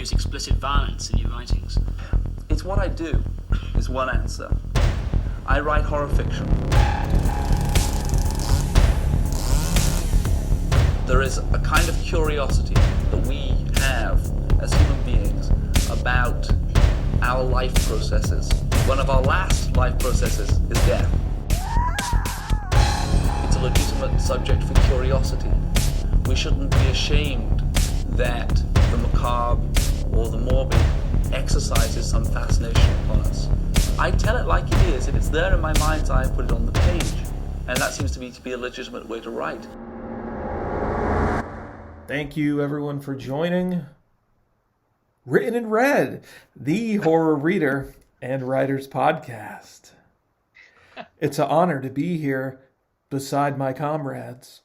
use explicit violence in your writings? It's what I do, is one answer. I write horror fiction. There is a kind of curiosity that we have as human beings about our life processes. One of our last life processes is death. It's a legitimate subject for curiosity. We shouldn't be ashamed that the macabre or the morbid exercises some fascination upon us. I tell it like it is. If it's there in my mind's eye, I put it on the page. And that seems to me to be a legitimate way to write. Thank you, everyone, for joining Written in Red, the horror reader and writers podcast. It's an honor to be here beside my comrades,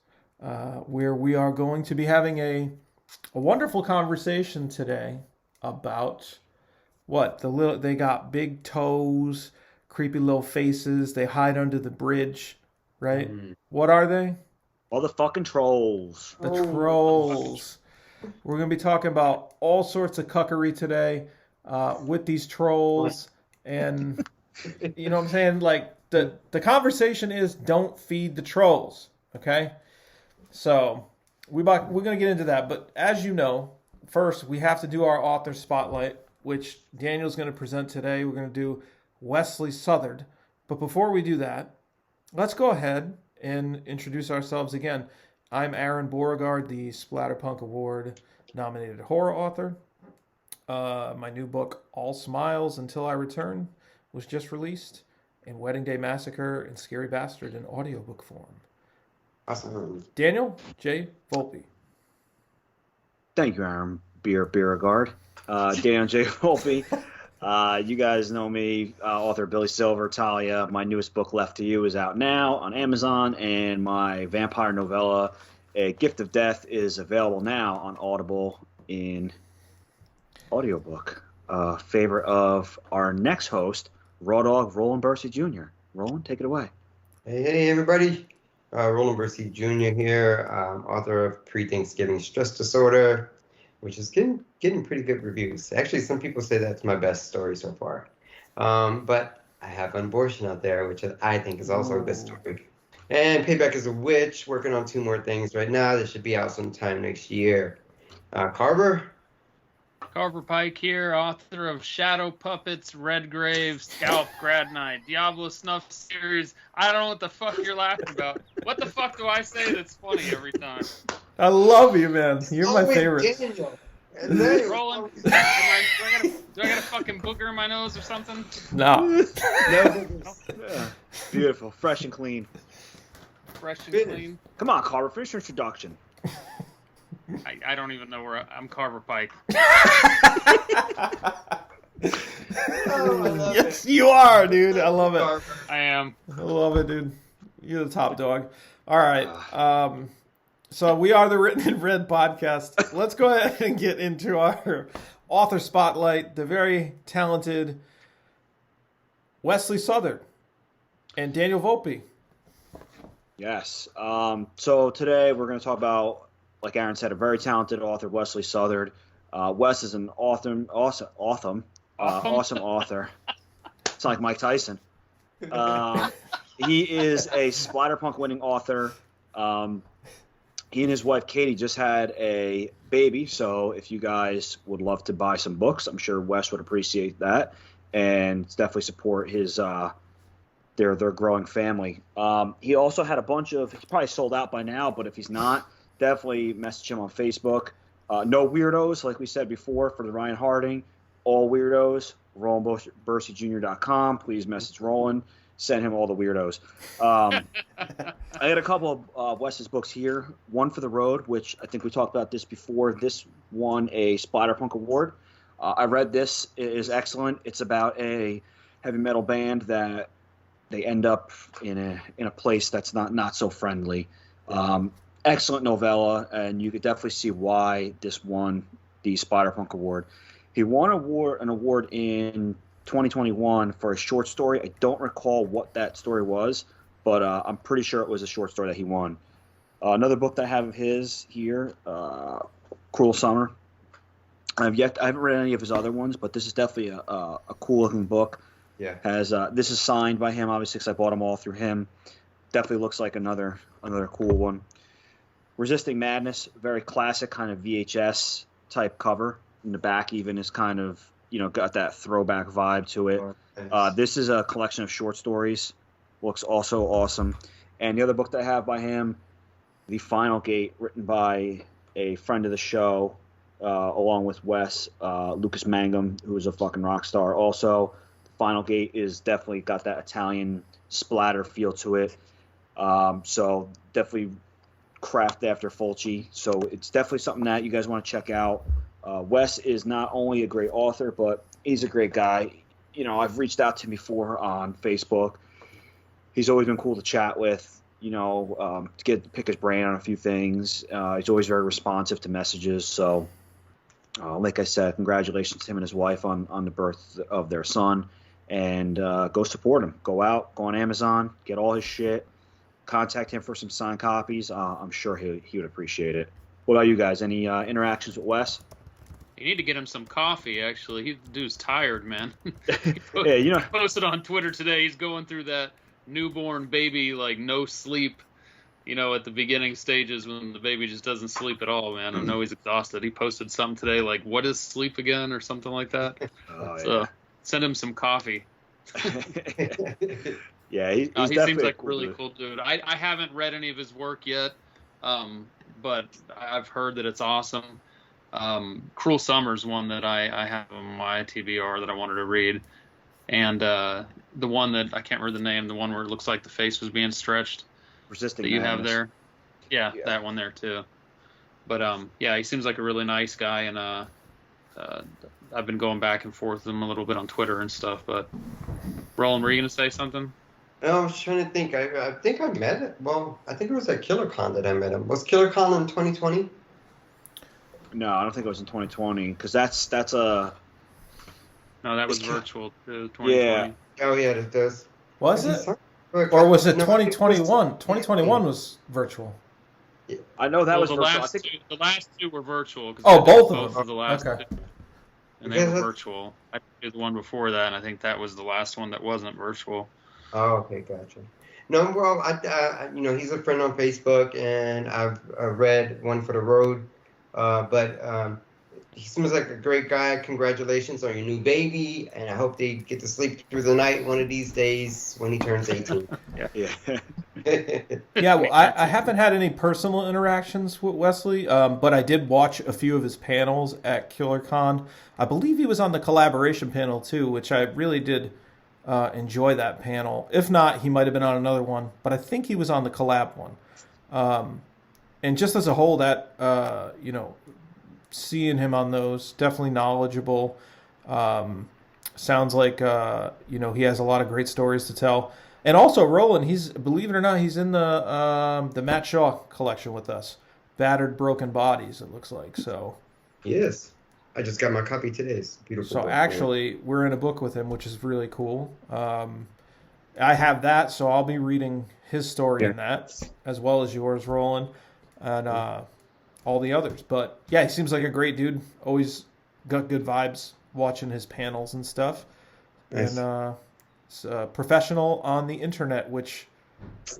where we are going to be having a wonderful conversation today about they got big toes, creepy little faces, they hide under the bridge, right? What are they? All the fucking trolls. The trolls. We're going to be talking about all sorts of cuckery today with these trolls. And, you know what I'm saying? Like, the conversation is don't feed the trolls, okay? So, we're going to get into that. But as you know, first, we have to do our author spotlight, which Daniel's going to present today. We're going to do Wesley Southard. But before we do that, let's go ahead and introduce ourselves again. I'm Aaron Beauregard, the Splatterpunk Award nominated horror author. My new book, All Smiles Until I Return, was just released, and Wedding Day Massacre and Scary Bastard in audiobook form. Awesome. Daniel J. Volpe. Thank you, Aaron Beauregard. Daniel J. Volpe. You guys know me, author Billy Silver, Talia. My newest book, Left to You, is out now on Amazon, and my vampire novella, A Gift of Death, is available now on Audible in audiobook. Favorite of our next host, Raw Dog Roland Bursey Jr. Roland, take it away. Hey, everybody. Roland Bursey Jr. here, author of Pre-Thanksgiving Stress Disorder, which is getting pretty good reviews. Actually, some people say that's my best story so far. But I have Unbortion out there, which I think is also a good story. And Payback as a Witch, working on 2 more things right now. They should be out sometime next year. Carver Pike here, author of Shadow Puppets, Red Grave, Scalp, Grad Night, Diablo Snuff series. I don't know what the fuck you're laughing about. What the fuck do I say that's funny every time? I love you, man. You're my favorite. Roland, do I got a fucking booger in my nose or something? No. Yeah. Beautiful. Fresh and clean. Fresh and clean. Come on, Carver. Finish your introduction. I don't even know where I'm Carver Pike. Yes, you are, dude. I love it. I am. I love it, dude. You're the top dog. All right. So we are the Written in Red podcast. Let's go ahead and get into our author spotlight. The very talented Wesley Southard and Daniel Volpe. Yes. So today we're going to talk about, like Aaron said, a very talented author, Wesley Southard. Wes is an awesome author. It's like Mike Tyson. He is a Splatterpunk winning author. He and his wife Katie just had a baby, so if you guys would love to buy some books, I'm sure Wes would appreciate that, and definitely support his their growing family. He also had a bunch of. He's probably sold out by now, but if he's not, definitely message him on Facebook. No weirdos, like we said before, for the Ryan Harding. All weirdos. RolandBurseyJr.com. Please message Roland. Send him all the weirdos. I had a couple of Wes's books here. One for the Road, which I think we talked about this before. This won a Splatterpunk Award. I read this. It is excellent. It's about a heavy metal band that they end up in a place that's not so friendly. Excellent novella, and you could definitely see why this won the Splatterpunk Award. He won an award in 2021 for a short story. I don't recall what that story was, but I'm pretty sure it was a short story that he won. Another book that I have of his here, Cruel Summer. I haven't read any of his other ones, but this is definitely a cool looking book. Yeah. This is signed by him, obviously, because I bought them all through him. Definitely looks like another cool one. Resisting Madness, very classic kind of VHS type cover. In the back, even is kind of got that throwback vibe to it. Nice. This is a collection of short stories. Looks also awesome. And the other book that I have by him, The Final Gate, written by a friend of the show, along with Wes, Lucas Mangum, who is a fucking rock star. Also, The Final Gate is definitely got that Italian splatter feel to it. So definitely craft after Fulci. So it's definitely something that you guys want to check out. Wes is not only a great author, but he's a great guy. I've reached out to him before on Facebook. He's always been cool to chat with, to pick his brain on a few things. He's always very responsive to messages. So, like I said, congratulations to him and his wife on the birth of their son. And go support him. Go out, go on Amazon, get all his shit. Contact him for some signed copies. I'm sure he would appreciate it. What about you guys? Any interactions with Wes? You need to get him some coffee, actually. The dude's tired, man. Yeah, He posted on Twitter today. He's going through that newborn baby, like, no sleep, at the beginning stages when the baby just doesn't sleep at all, man. I know he's exhausted. He posted something today, like, what is sleep again, or something like that. So send him some coffee. Yeah, he seems like a really cool dude. I haven't read any of his work yet, but I've heard that it's awesome. Cruel Summer's one that I have on my TBR that I wanted to read, and the one that I can't remember the name, the one where it looks like the face was being stretched. Resisting that you Madness. have there. Yeah, that one there too. But he seems like a really nice guy, and I've been going back and forth with him a little bit on Twitter and stuff. But Roland, were you gonna say something? No, I was trying to think. I think I met it. Well, I think it was at KillerCon that I met him. Was KillerCon in 2020? No, I don't think it was in 2020 because that's a. No, that was virtual too. 2020. Yeah. Oh yeah, it does. Was it? Or was it 2021? 2021 was virtual. I know that was the virtual. the last two were virtual. Oh, both of them. The last Okay. two, and they were virtual. I did the one before that, and I think that was the last one that wasn't virtual. Oh, okay, gotcha. No, well, he's a friend on Facebook, and I've read One for the Road, but he seems like a great guy. Congratulations on your new baby, and I hope they get to sleep through the night one of these days when he turns 18. Yeah. Yeah, well, I haven't had any personal interactions with Wesley, but I did watch a few of his panels at KillerCon. I believe he was on the collaboration panel too, which I really did enjoy that panel. If not, he might have been on another one, but I think he was on the collab one. And just as a whole, that seeing him on those, definitely knowledgeable. Sounds like he has a lot of great stories to tell. And also, Roland, believe it or not, he's in the Matt Shaw collection with us. Battered Broken Bodies, it looks like. So Yes. I just got my copy today. It's a beautiful So book. actually, we're in a book with him, which is really cool. I have that, so I'll be reading his story in that, as well as yours, Roland, and all the others. But yeah, he seems like a great dude. Always got good vibes watching his panels and stuff. Nice. And professional on the internet, which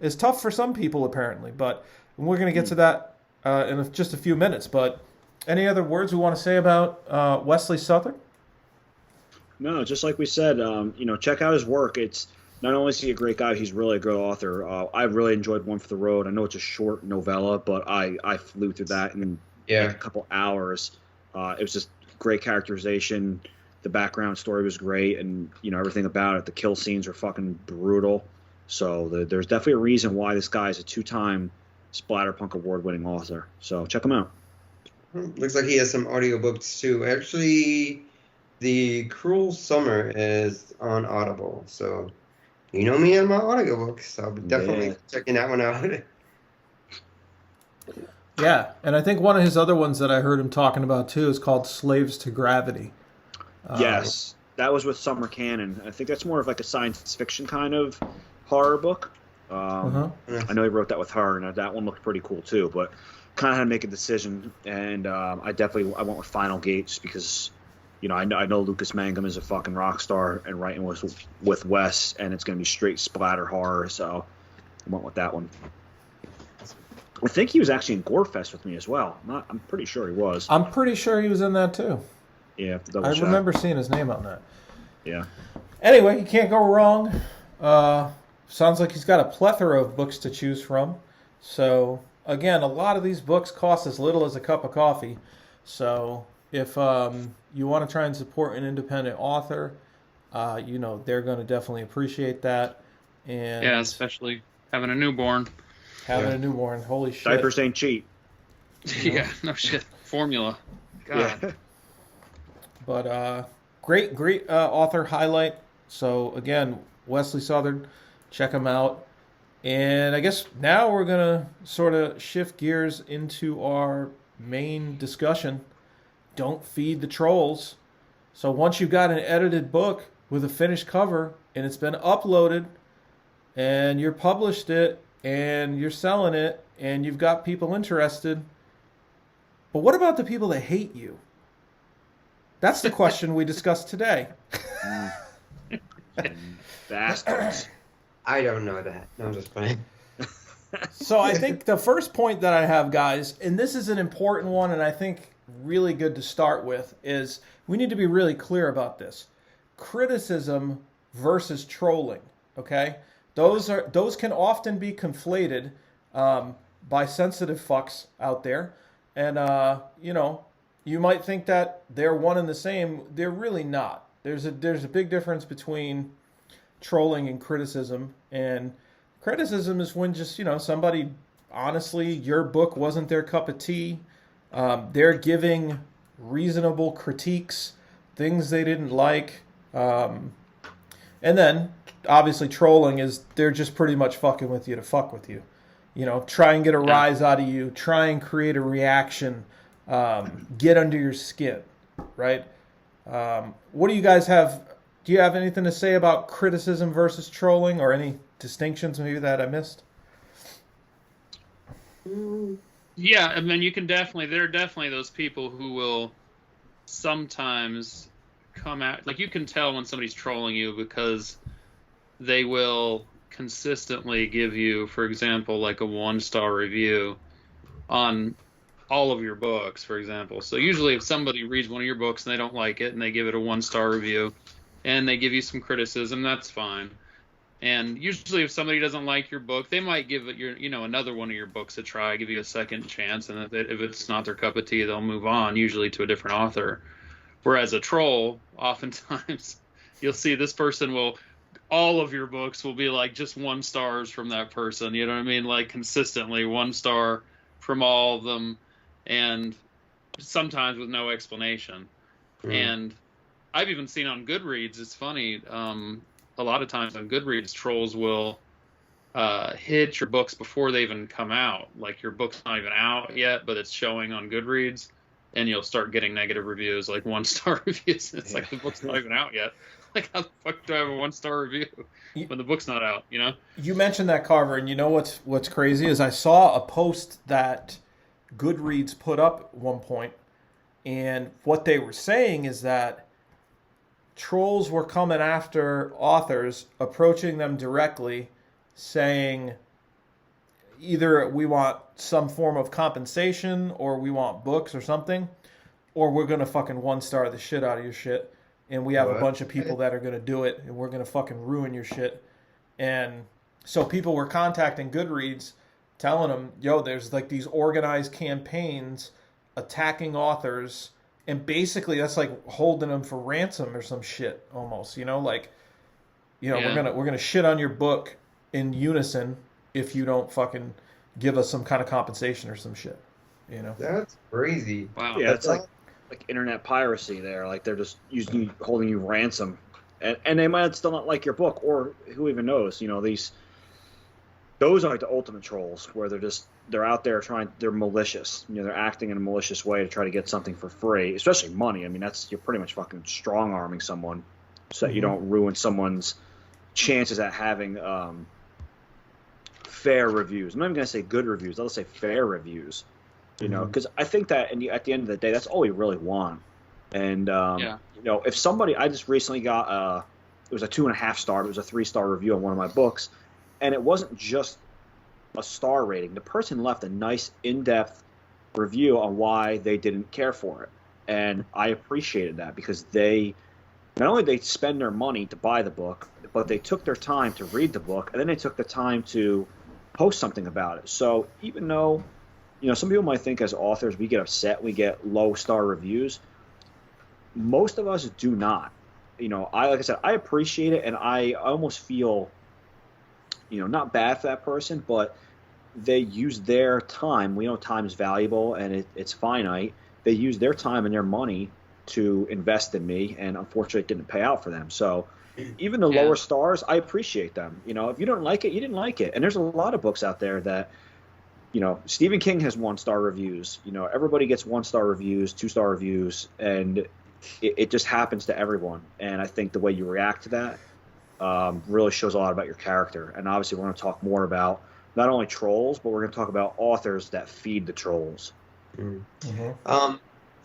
is tough for some people apparently. But we're going to get to that in just a few minutes. But any other words we want to say about Wesley Southard? No, just like we said, check out his work. It's not only is he a great guy, he's really a good author. I really enjoyed One for the Road. I know it's a short novella, but I flew through that in a couple hours. It was just great characterization. The background story was great, and everything about it. The kill scenes are fucking brutal. So there's definitely a reason why this guy is a 2-time Splatterpunk award-winning author. So check him out. Looks like he has some audiobooks too. Actually, The Cruel Summer is on Audible. So, you know me and my audiobooks. So I'll be definitely checking that one out. Yeah, and I think one of his other ones that I heard him talking about too is called Slaves to Gravity. Yes, that was with Summer Cannon. I think that's more of like a science fiction kind of horror book. I know he wrote that with her, and that one looked pretty cool too. But kind of had to make a decision, and I went with Final Gate just because, I know Lucas Mangum is a fucking rock star and writing with Wes, and it's going to be straight splatter horror, so I went with that one. I think he was actually in Gorefest with me as well. I'm pretty sure he was. I'm pretty sure he was in that too. Yeah, I remember seeing his name on that. Yeah. Anyway, you can't go wrong. Sounds like he's got a plethora of books to choose from. So, again, a lot of these books cost as little as a cup of coffee. So, if you want to try and support an independent author, they're going to definitely appreciate that. And yeah, especially having a newborn. Holy shit. Diapers ain't cheap. Yeah, no shit. Formula. God. Yeah. But great author highlight. So again, Wesley Southard, check him out. And I guess now we're gonna sort of shift gears into our main discussion. Don't feed the trolls. So once you've got an edited book with a finished cover and it's been uploaded and you're published it and you're selling it and you've got people interested, but what about the people that hate you? That's the question we discussed today. Bastards. I don't know that. No, I'm just playing. So I think the first point that I have, guys, and this is an important one and I think really good to start with, is we need to be really clear about this. Criticism versus trolling, okay? Those can often be conflated by sensitive fucks out there. And, you might think that they're one and the same. They're really not. There's a big difference between trolling and criticism. And criticism is when just, somebody, honestly, your book wasn't their cup of tea. They're giving reasonable critiques, things they didn't like. And then, obviously, trolling is they're just pretty much fucking with you to fuck with you. Try and get a rise out of you. Try and create a reaction. Get under your skin, right? What do you guys have? Do you have anything to say about criticism versus trolling, or any distinctions maybe that I missed? Yeah, I mean, there are definitely those people who will sometimes come out, like you can tell when somebody's trolling you because they will consistently give you, for example, like a 1-star review on all of your books, for example. So usually if somebody reads one of your books and they don't like it and they give it a 1-star review and they give you some criticism, that's fine. And usually if somebody doesn't like your book, they might give it another one of your books a try, give you a second chance, and if it's not their cup of tea, they'll move on, usually to a different author. Whereas a troll, oftentimes you'll see this person all of your books will be like just 1 stars from that person, you know what I mean? Like consistently 1 star from all of them, and sometimes with no explanation. And I've even seen on Goodreads, it's funny, a lot of times on Goodreads, trolls will hit your books before they even come out. Like your book's not even out yet, but it's showing on Goodreads, and you'll start getting negative reviews, like 1-star reviews. It's like the book's not even out yet. Like, how the fuck do I have a 1-star review when the book's not out, You mentioned that, Carver, and you know what's crazy is I saw a post that Goodreads put up at one point, and what they were saying is that trolls were coming after authors, approaching them directly, saying either we want some form of compensation or we want books or something, or we're going to fucking 1-star the shit out of your shit. And we have a bunch of people that are going to do it, and we're going to fucking ruin your shit. And so people were contacting Goodreads, telling them, there's like these organized campaigns attacking authors, and basically that's like holding them for ransom or some shit almost, we're gonna shit on your book in unison if you don't fucking give us some kind of compensation or some shit, That's crazy. Wow. Yeah, it's like internet piracy there. Like they're just holding you ransom, and they might still not like your book, or who even knows? Those are like the ultimate trolls, where they're out there they're malicious. They're acting in a malicious way to try to get something for free, especially money. I mean, you're pretty much fucking strong arming someone so that you don't ruin someone's chances at having fair reviews. I'm not even gonna say good reviews. I'll just say fair reviews. You know, because I think that at the end of the day, that's all we really want. And you know, if somebody, I just recently got it was a 2.5 star, it was a 3-star review on one of my books, and it wasn't just a star rating. The person left a nice in-depth review on why they didn't care for it, and I appreciated that because they not only they spend their money to buy the book, but they took their time to read the book, and then they took the time to post something about it. So even though, you know, some people might think as authors we get upset, we get low star reviews, most of us do not. You know, like I said, I appreciate it, and I almost feel, you know, not bad for that person, but they use their time. We know time is valuable and it's finite. They use their time and their money to invest in me, and unfortunately it didn't pay out for them. So even the lower stars, I appreciate them. You know, if you don't like it, you didn't like it. And there's a lot of books out there that, you know, Stephen King has 1-star reviews. You know, everybody gets 1-star reviews, 2-star reviews, and it just happens to everyone. And I think the way you react to that really shows a lot about your character. And obviously we're going to talk more about not only trolls, but we're going to talk about authors that feed the trolls. Mm-hmm.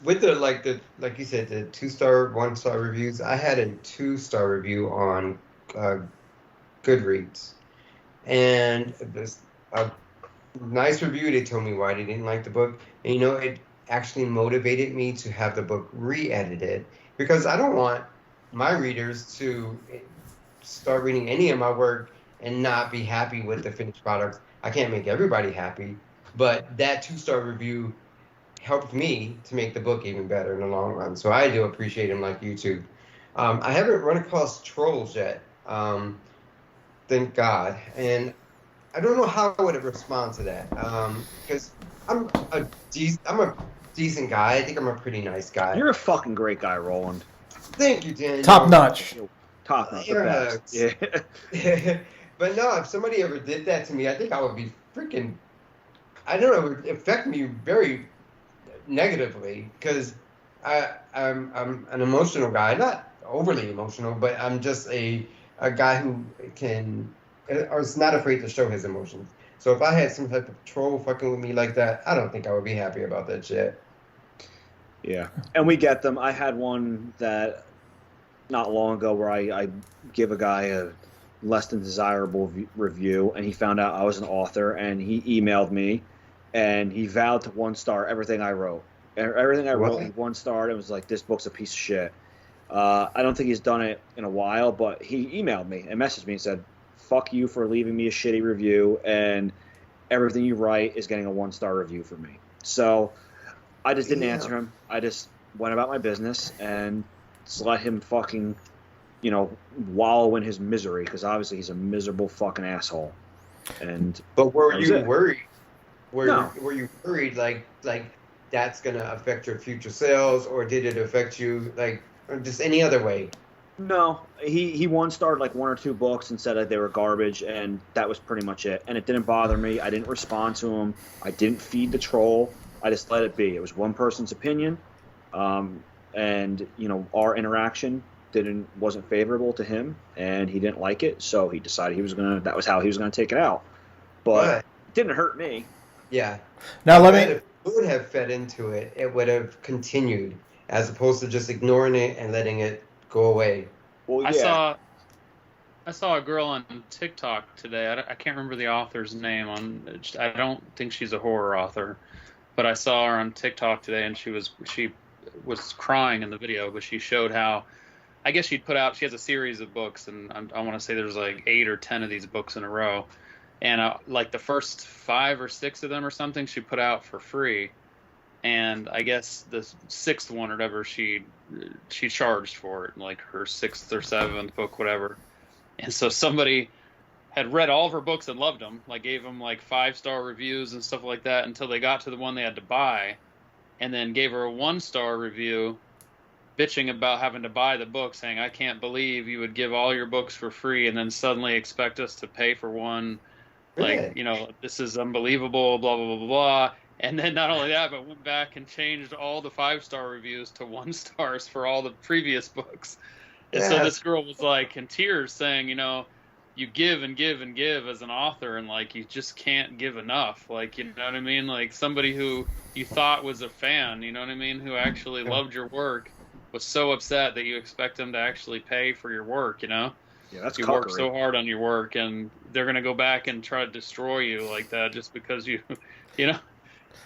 With like you said, the 2-star, 1-star reviews, I had a 2-star review on Goodreads, and it was a nice review. They told me why they didn't like the book, and you know, it actually motivated me to have the book re-edited, because I don't want my readers to start reading any of my work and not be happy with the finished product. I can't make everybody happy, but that 2-star review helped me to make the book even better in the long run. So I do appreciate him like you too. I haven't run across trolls yet, thank God. And I don't know how I would respond to that, because I'm a decent guy. I think I'm a pretty nice guy. You're a fucking great guy, Roland. Thank you, Dan. Top notch. Top notch, the best. Yeah. But no, if somebody ever did that to me, I think I would be freaking, I don't know, it would affect me very negatively, because I'm an emotional guy, not overly emotional, but I'm just a guy who can, or is not afraid to show his emotions. So if I had some type of troll fucking with me like that, I don't think I would be happy about that shit. Yeah, and we get them. I had one that not long ago where I give a guy a less than desirable review, and he found out I was an author, and he emailed me, and he vowed to 1-star everything I wrote. Everything I wrote was 1-star, and it was like, this book's a piece of shit. I don't think he's done it in a while, but he emailed me and messaged me and said, fuck you for leaving me a shitty review, and everything you write is getting a 1-star review from me. So I just didn't answer him. I just went about my business and just let him fucking, you know, wallow in his misery, because obviously he's a miserable fucking asshole. But were you worried? No. Were you worried like that's gonna affect your future sales, or did it affect you like or just any other way? No, he 1-starred like 1 or 2 books and said that they were garbage, and that was pretty much it. And it didn't bother me. I didn't respond to him. I didn't feed the troll. I just let it be. It was one person's opinion, and you know, our interaction wasn't favorable to him, and he didn't like it, so he decided that was how he was gonna take it out. But it didn't hurt me. Yeah. Now let If it would have fed into it, it would have continued, as opposed to just ignoring it and letting it go away. Well, yeah. I saw a girl on TikTok today. I can't remember the author's name. I don't think she's a horror author, but I saw her on TikTok today, and she was crying in the video. But she showed how, I guess she has a series of books, and I want to say there's like 8 or 10 of these books in a row, and like the first 5 or 6 of them or something she put out for free. And I guess the 6th one or whatever, she charged for it, like her 6th or 7th book, whatever. And so somebody had read all of her books and loved them, like gave them like 5-star reviews and stuff like that, until they got to the one they had to buy, and then gave her a 1-star review, bitching about having to buy the book, saying, I can't believe you would give all your books for free and then suddenly expect us to pay for one. Like, you know, this is unbelievable, blah, blah, blah, blah, blah. And then not only that, but went back and changed all the 5-star reviews to 1-stars for all the previous books. And so this girl was like in tears saying, you know, you give and give and give as an author, and like you just can't give enough. Like, you know what I mean? Like somebody who you thought was a fan, you know what I mean, who actually loved your work, was so upset that you expect them to actually pay for your work, you know? Yeah, that's you cockery. work so hard on your work, and they're gonna go back and try to destroy you like that just because you, you know.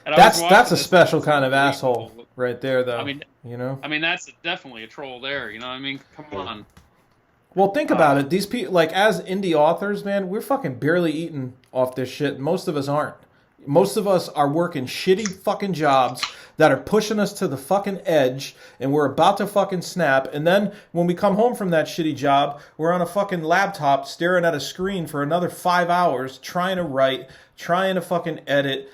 And that's a special kind of asshole right there, though. I mean, you know. I mean, that's definitely a troll there. You know what I mean? Come on. Well, think about it. These people, like, as indie authors, man, we're fucking barely eating off this shit. Most of us aren't. Most of us are working shitty fucking jobs that are pushing us to the fucking edge, and we're about to fucking snap. And then when we come home from that shitty job, we're on a fucking laptop staring at a screen for another 5 hours trying to write, trying to fucking edit,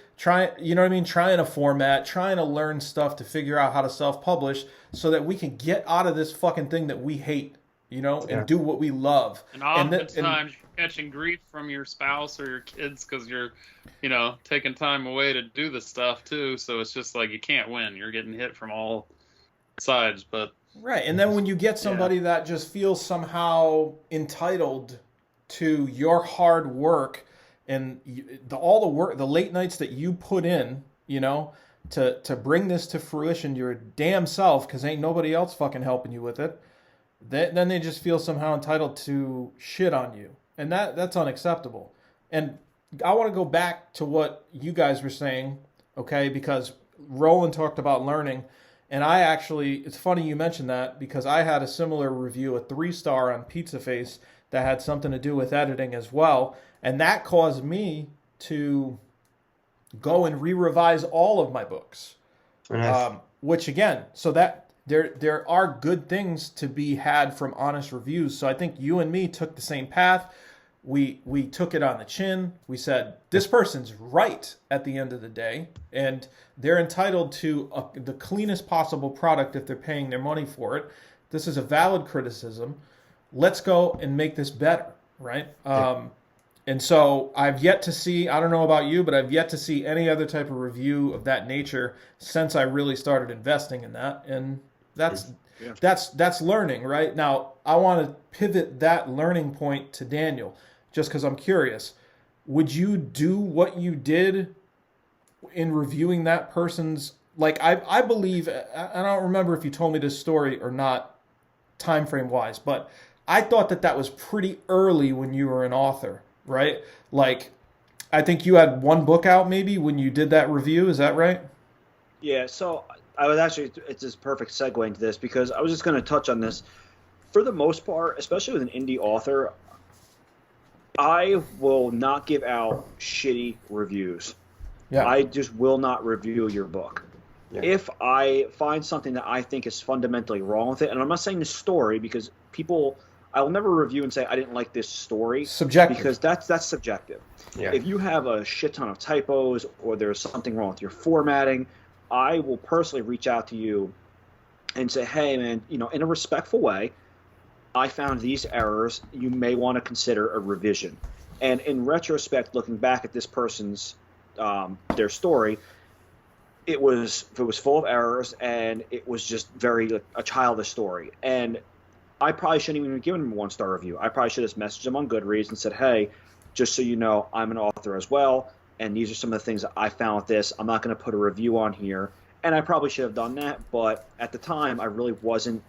you know what I mean? Trying to format, trying to learn stuff to figure out how to self-publish so that we can get out of this fucking thing that we hate, you know, and do what we love. And oftentimes you're catching grief from your spouse or your kids because you're, you know, taking time away to do this stuff too. So it's just like you can't win. You're getting hit from all sides. But right. And then when you get somebody that just feels somehow entitled to your hard work and all the work, the late nights that you put in, you know, to bring this to fruition your damn self, because ain't nobody else fucking helping you with it, then they just feel somehow entitled to shit on you. And that's unacceptable. And I want to go back to what you guys were saying, okay, because Roland talked about learning. And I actually, it's funny you mentioned that, because I had a similar review, a 3-star on Pizza Face, that had something to do with editing as well. And that caused me to go and re-revise all of my books. Nice. Which again, so that there are good things to be had from honest reviews. So I think you and me took the same path. We took it on the chin. We said, this person's right at the end of the day, and they're entitled to the cleanest possible product if they're paying their money for it. This is a valid criticism. Let's go and make this better, right? And so I've yet to see, I don't know about you, but I've yet to see any other type of review of that nature since I really started investing in that. And that's learning, right? Now, I want to pivot that learning point to Daniel, just because I'm curious. Would you do what you did in reviewing that person's, like, I believe, I don't remember if you told me this story or not, time frame wise, but I thought that was pretty early when you were an author, right? Like, I think you had one book out maybe when you did that review. Is that right? Yeah, so I was actually, it's this perfect segue into this, because I was just going to touch on this. For the most part, especially with an indie author, I will not give out shitty reviews. Yeah. I just will not review your book. Yeah. If I find something that I think is fundamentally wrong with it, and I'm not saying the story, because people, I will never review and say I didn't like this story. Subjective. Because that's subjective. Yeah. If you have a shit ton of typos or there's something wrong with your formatting, I will personally reach out to you and say, hey, man, you know, in a respectful way, I found these errors. You may want to consider a revision. And in retrospect, looking back at this person's their story, it was full of errors, and it was just very a childish story. And I probably shouldn't even have given him a 1-star review. I probably should have messaged him on Goodreads and said, hey, just so you know, I'm an author as well, and these are some of the things that I found with this. I'm not going to put a review on here. And I probably should have done that, but at the time, I really wasn't.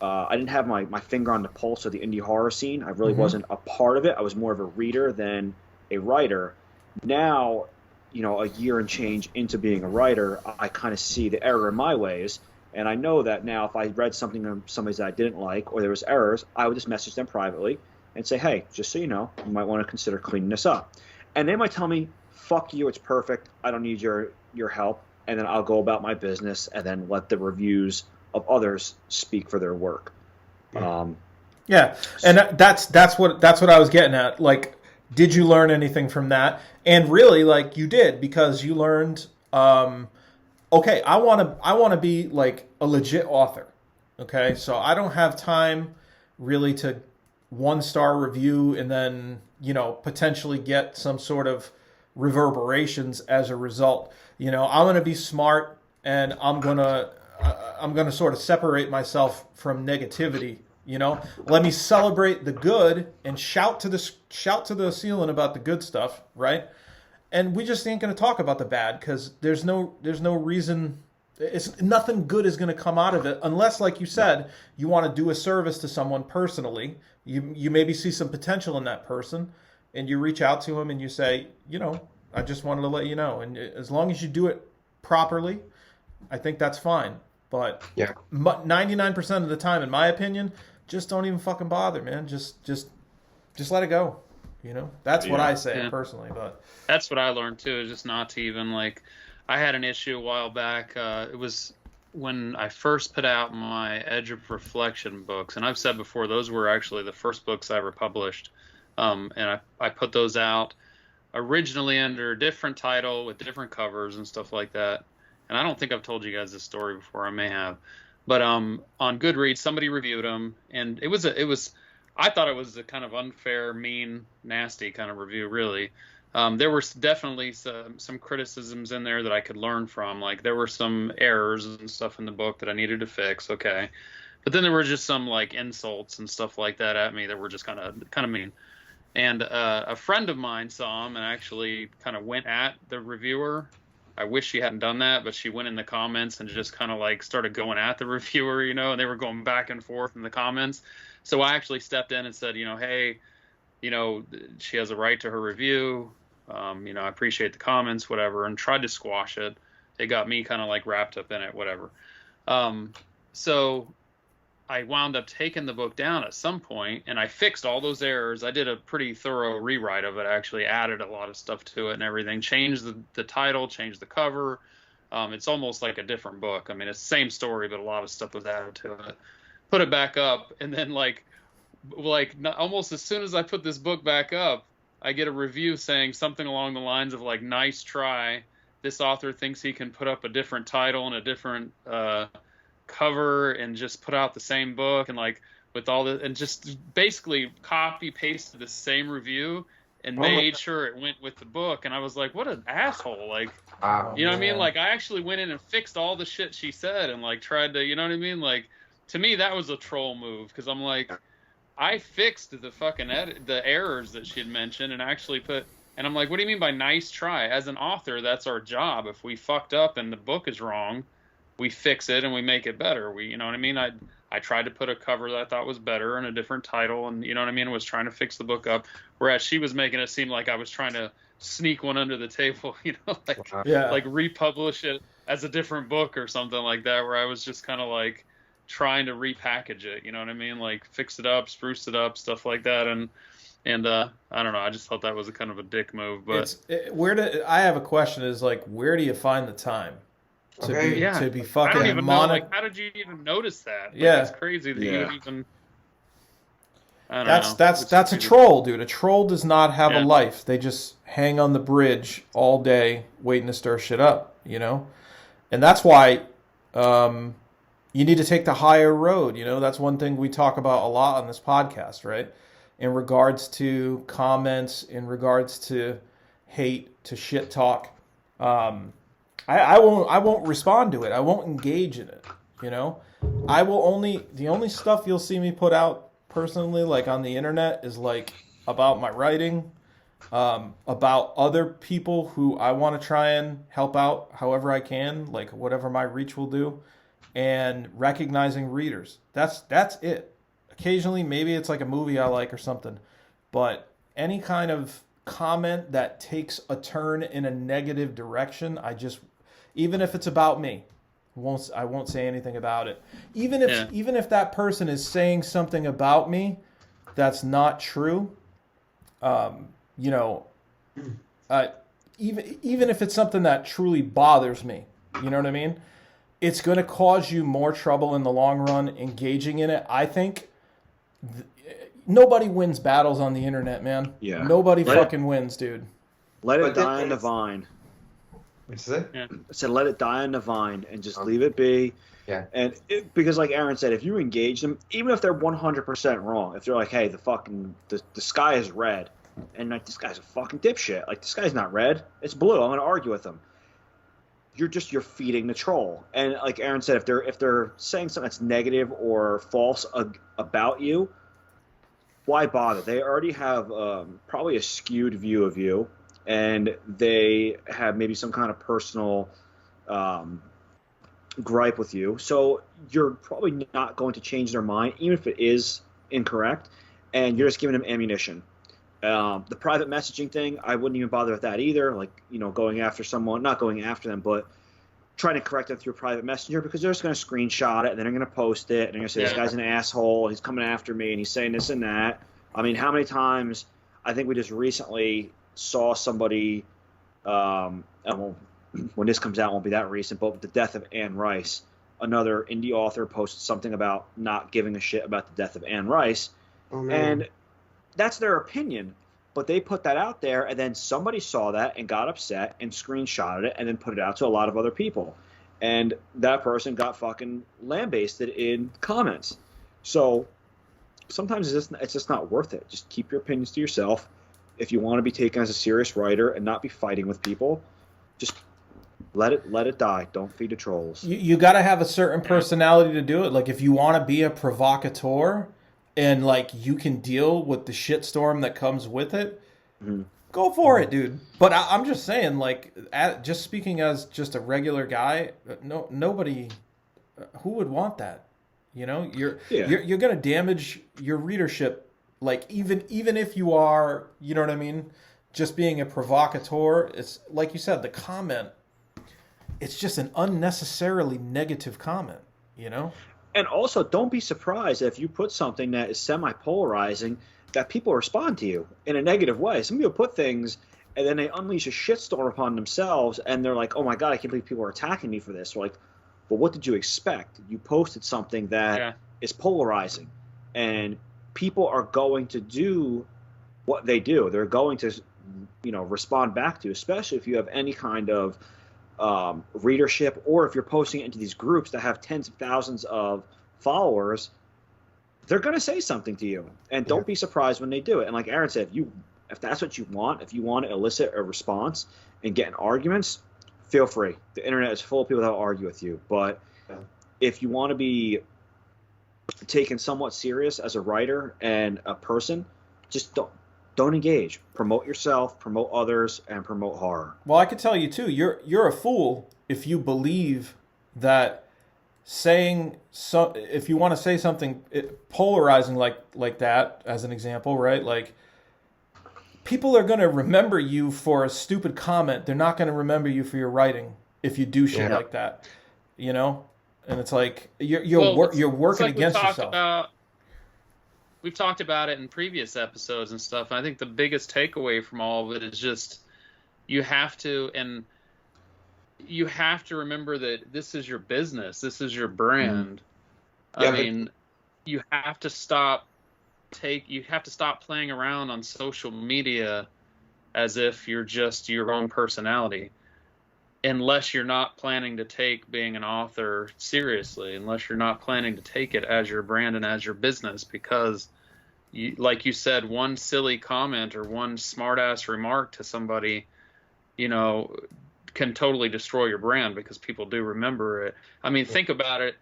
I didn't have my finger on the pulse of the indie horror scene. I really wasn't a part of it. I was more of a reader than a writer. Now, you know, a year and change into being a writer, I kind of see the error in my ways. And I know that now if I read something on somebody's that I didn't like, or there was errors, I would just message them privately and say, hey, just so you know, you might want to consider cleaning this up. And they might tell me, fuck you, it's perfect, I don't need your help. And then I'll go about my business and then let the reviews of others speak for their work. Yeah, and that's what I was getting at. Like, did you learn anything from that? And really, like, you did, because you learned, okay, I want to be like a legit author. Okay, so I don't have time really to 1-star review and then, you know, potentially get some sort of reverberations as a result. You know, I'm going to be smart, and I'm going to sort of separate myself from negativity, You know, let me celebrate the good and shout to the ceiling about the good stuff, right? And we just ain't going to talk about the bad because there's no reason. It's nothing good is going to come out of it unless, like you said, you want to do a service to someone personally. You maybe see some potential in that person, and you reach out to him and you say, you know, I just wanted to let you know. And as long as you do it properly, I think that's fine. But 99% of the time, in my opinion, just don't even fucking bother, man. Just let it go. You know, that's what I say personally. But that's what I learned too, is just not to even like. I had an issue a while back. It was when I first put out my Edge of Reflection books, and I've said before those were actually the first books I ever published. And I put those out originally under a different title with different covers and stuff like that. And I don't think I've told you guys this story before. I may have. But on Goodreads, somebody reviewed them, and I thought it was a kind of unfair, mean, nasty kind of review, really. There were definitely some criticisms in there that I could learn from. Like, there were some errors and stuff in the book that I needed to fix, okay. But then there were just some, like, insults and stuff like that at me that were just kind of mean. And a friend of mine saw them and actually kind of went at the reviewer. I wish she hadn't done that, but she went in the comments and just kind of like started going at the reviewer, you know, and they were going back and forth in the comments. So I actually stepped in and said, you know, hey, you know, she has a right to her review. You know, I appreciate the comments, whatever, and tried to squash it. It got me kind of like wrapped up in it, whatever. So I wound up taking the book down at some point, and I fixed all those errors. I did a pretty thorough rewrite of it. I actually added a lot of stuff to it and everything. Changed the title, changed the cover. It's almost like a different book. I mean, it's the same story, but a lot of stuff was added to it. Put it back up, and then like almost as soon as I put this book back up, I get a review saying something along the lines of like, "Nice try. This author thinks he can put up a different title and a different cover and just put out the same book, and like with all the, and just basically copy pasted the same review and made sure it went with the book." And I was like, what an asshole. Like, you know what I mean? Like, I actually went in and fixed all the shit she said and like tried to, you know what I mean? Like, to me, that was a troll move, because I'm like, I fixed the fucking the errors that she had mentioned and actually put, and I'm like, what do you mean by nice try? As an author, that's our job. If we fucked up and the book is wrong, we fix it and we make it better. You know what I mean? I tried to put a cover that I thought was better and a different title, and you know what I mean? Was trying to fix the book up, whereas she was making it seem like I was trying to sneak one under the table, you know, like republish it as a different book or something like that, where I was just kind of like trying to repackage it, you know what I mean? Like fix it up, spruce it up, stuff like that. And I don't know, I just thought that was a kind of a dick move. But I have a question, is like, where do you find the time to be fucking? I don't even know, like, how did you even notice that? Like, it's crazy that you even. I don't know. That's a troll, dude. A troll does not have a life. They just hang on the bridge all day waiting to stir shit up, you know? And that's why you need to take the higher road, you know? That's one thing we talk about a lot on this podcast, right? In regards to comments, in regards to hate, to shit talk. I won't respond to it. I won't engage in it, you know? The only stuff you'll see me put out personally, like on the internet, is like about my writing, about other people who I want to try and help out however I can, like whatever my reach will do, and recognizing readers. That's it. Occasionally, maybe it's like a movie I like or something, but any kind of comment that takes a turn in a negative direction, even if it's about me, I won't say anything about it. Even if that person is saying something about me that's not true, you know, even if it's something that truly bothers me, you know what I mean? It's going to cause you more trouble in the long run engaging in it. I think nobody wins battles on the internet, man. Yeah. Nobody fucking wins, dude. Let it die on the vine. What's that? I said, let it die on the vine and just leave it be. Yeah. And because, like Aaron said, if you engage them, even if they're 100% wrong, if they're like, hey, the sky is red, and like, this guy's a fucking dipshit. Like, this guy's not red, it's blue. I'm going to argue with him. you're feeding the troll. And like Aaron said, if they're saying something that's negative or false about you, why bother? They already have probably a skewed view of you, and they have maybe some kind of personal gripe with you. So you're probably not going to change their mind, even if it is incorrect, and you're just giving them ammunition. The private messaging thing, I wouldn't even bother with that either. Like, going after someone, not going after them, but trying to correct them through private messenger, because they're just going to screenshot it and then they're going to post it and they're going to say, this guy's an asshole, he's coming after me and he's saying this and that. I mean, how many times, I think we just recently saw somebody, when this comes out, it won't be that recent, but with the death of Anne Rice, another indie author posted something about not giving a shit about the death of Anne Rice. Oh, man. And that's their opinion, but they put that out there, and then somebody saw that and got upset and screenshotted it and then put it out to a lot of other people. And that person got fucking lambasted in comments. So sometimes it's just not worth it. Just keep your opinions to yourself. If you want to be taken as a serious writer and not be fighting with people, just let it die. Don't feed the trolls. You got to have a certain personality to do it. Like, if you want to be a provocateur and like you can deal with the shitstorm that comes with it, go for it, dude. But I'm just saying, like, just speaking as just a regular guy, nobody who would want that. You're going to damage your readership. Like, even if you are, you know what I mean, just being a provocateur, it's like you said, the comment, it's just an unnecessarily negative comment, And also, don't be surprised if you put something that is semi-polarizing that people respond to you in a negative way. Some people put things and then they unleash a shitstorm upon themselves, and they're like, oh my God, I can't believe people are attacking me for this. We're like, well, what did you expect? You posted something that is polarizing, and people are going to do what they do. They're going to, respond back to you, especially if you have any kind of readership, or if you're posting it into these groups that have tens of thousands of followers. They're going to say something to you, and don't be surprised when they do it. And like Aaron said, if that's what you want, if you want to elicit a response and get in arguments, feel free. The internet is full of people that will argue with you. But if you want to be taken somewhat serious as a writer and a person, just don't engage. Promote yourself, promote others, and promote horror. Well, I could tell you too, you're a fool if you believe that if you want to say something polarizing like that, as an example, right? Like, people are going to remember you for a stupid comment. They're not going to remember you for your writing if you do shit like that, And it's like you're working against yourself. We've talked about it in previous episodes and stuff. And I think the biggest takeaway from all of it is just you have to remember that this is your business. This is your brand. You have to stop playing around on social media as if you're just your own personality. Unless you're not planning to take being an author seriously, unless you're not planning to take it as your brand and as your business, because like you said, one silly comment or one smart-ass remark to somebody, can totally destroy your brand, because people do remember it. I mean, think about it.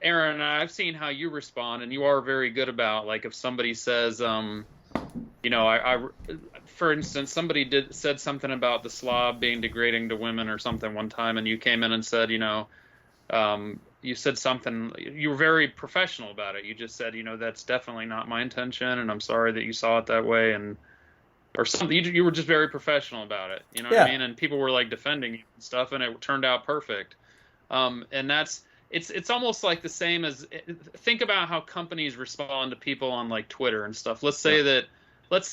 Aaron, I've seen how you respond, and you are very good about, like, if somebody says, for instance, somebody said something about the slob being degrading to women or something one time, and you came in and said, you said something, you were very professional about it. You just said, that's definitely not my intention, and I'm sorry that you saw it that way, or something. You were just very professional about it. You know what I mean? And people were like defending you and stuff, and it turned out perfect. And it's almost like the same as, think about how companies respond to people on like Twitter and stuff. Let's say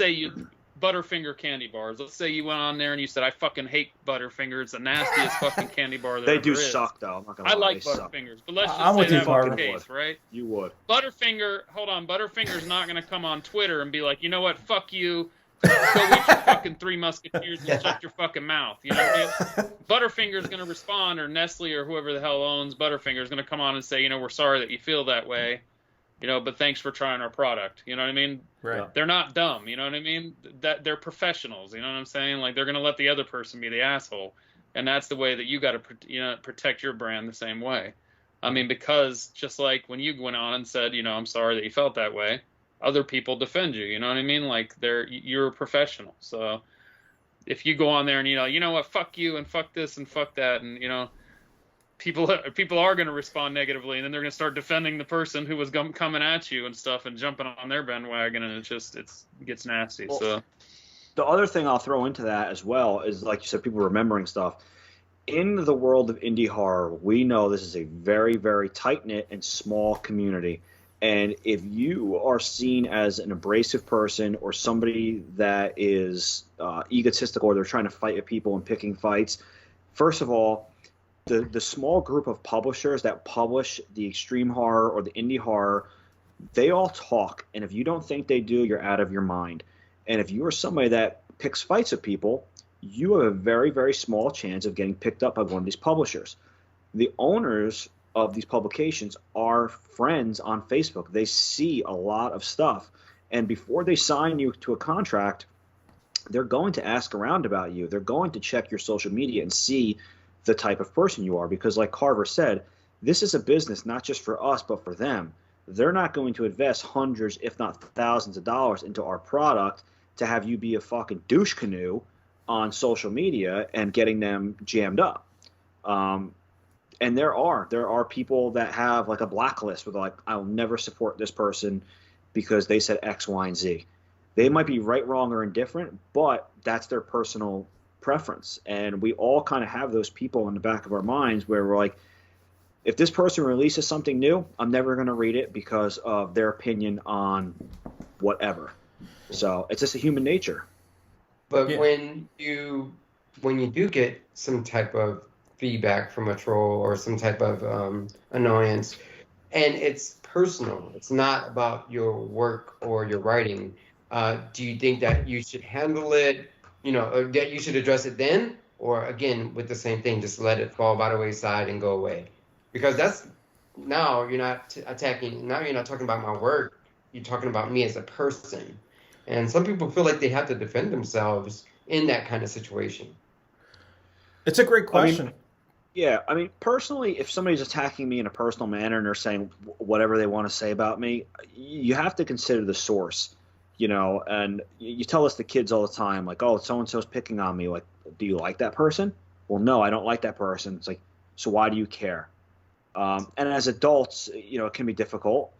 you Butterfinger candy bars. Let's say you went on there and you said, I fucking hate Butterfinger. It's the nastiest fucking candy bar there They ever do is. suck, though. I'm not gonna I lie, like they suck. Butterfingers, but let's I'm just say with that you, was the Barbara. case, right? You would. Butterfinger's not going to come on Twitter and be like, you know what, fuck you. Go eat your fucking Three Musketeers and shut your fucking mouth. You know what I mean? Butterfinger's going to respond, or Nestle or whoever the hell owns Butterfinger is going to come on and say, we're sorry that you feel that way, but thanks for trying our product. You know what I mean? Right. They're not dumb. You know what I mean? That they're professionals. You know what I'm saying? Like, they're going to let the other person be the asshole. And that's the way that you got to protect your brand the same way. I mean, because just like when you went on and said, I'm sorry that you felt that way, other people defend you. You know what I mean? Like you're a professional. So if you go on there and you know what, fuck you and fuck this and fuck that, and people are going to respond negatively, and then they're going to start defending the person who was coming at you and stuff and jumping on their bandwagon, and it gets nasty. Well, so the other thing I'll throw into that as well is, like you said, people remembering stuff. In the world of indie horror, we know this is a very, very tight-knit and small community. And if you are seen as an abrasive person or somebody that is egotistical, or they're trying to fight with people and picking fights, first of all, the small group of publishers that publish the extreme horror or the indie horror, they all talk. And if you don't think they do, you're out of your mind. And if you are somebody that picks fights with people, you have a very, very small chance of getting picked up by one of these publishers. The owners of these publications are friends on Facebook. They see a lot of stuff. And before they sign you to a contract, they're going to ask around about you. They're going to check your social media and see the type of person you are. Because like Carver said, this is a business not just for us, but for them. They're not going to invest hundreds, if not thousands of dollars into our product to have you be a fucking douche canoe on social media and getting them jammed up. And there are people that have like a blacklist where they're like, I'll never support this person because they said X, Y, and Z. They might be right, wrong, or indifferent, but that's their personal preference. And we all kind of have those people in the back of our minds where we're like, if this person releases something new, I'm never going to read it because of their opinion on whatever. So it's just a human nature. But Yeah. when you do get some type of feedback from a troll or some type of annoyance, and it's personal, it's not about your work or your writing, do you think that you should handle it, or that you should address it then, or again with the same thing, just let it fall by the wayside and go away? Because that's, now you're not attacking, now you're not talking about my work, you're talking about me as a person. And some people feel like they have to defend themselves in that kind of situation. It's a great question. I mean, personally, if somebody's attacking me in a personal manner and they're saying whatever they want to say about me, you have to consider the source, and you tell us the kids all the time, like, oh, so-and-so's picking on me. Like, do you like that person? Well, no, I don't like that person. It's like, so why do you care? And as adults, it can be difficult,